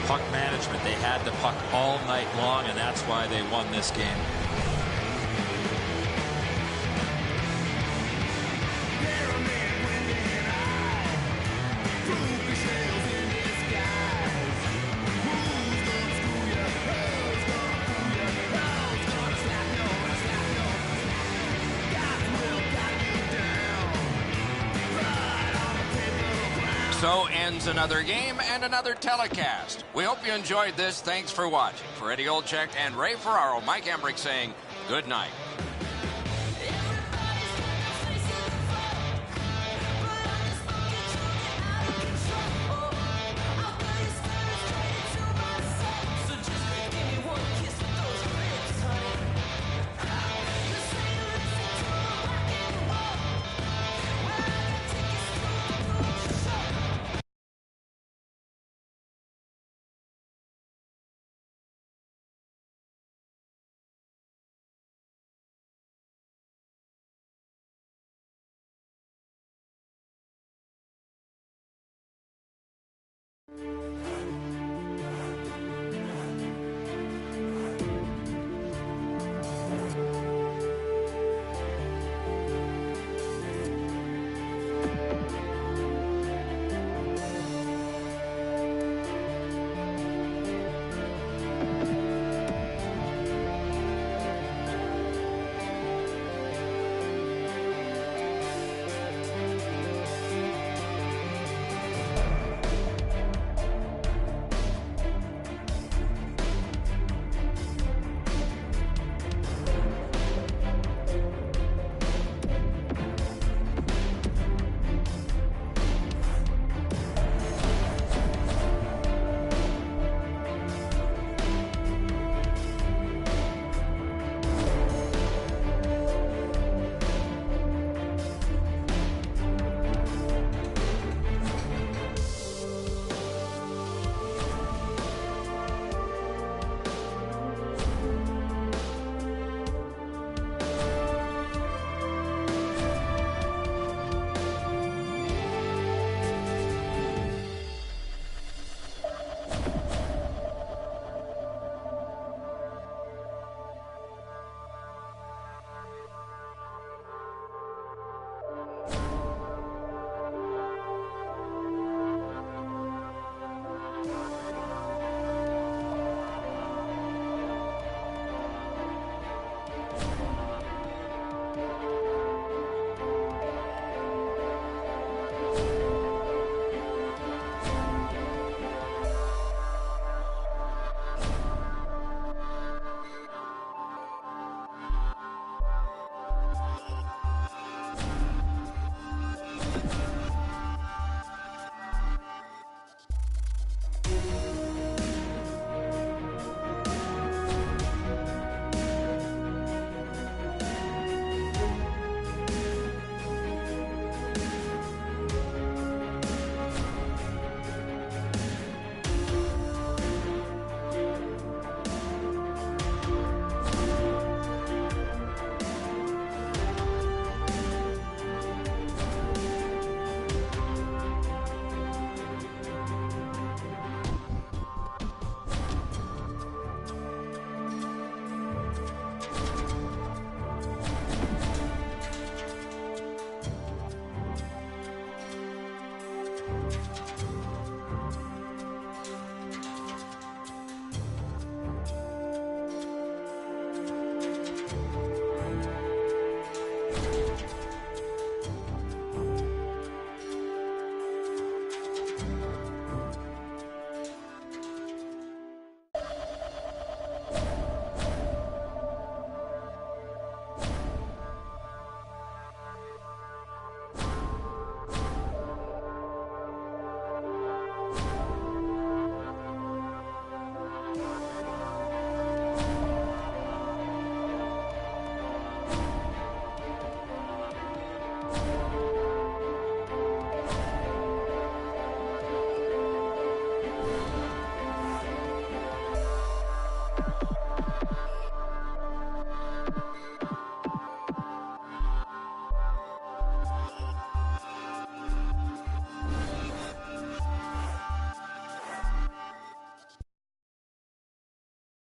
Puck management. They had the puck all night long, and that's why they won this game. So ends another game and another telecast. We hope you enjoyed this. Thanks for watching. For Eddie Olczyk and Ray Ferraro, Mike Emmerich saying good night.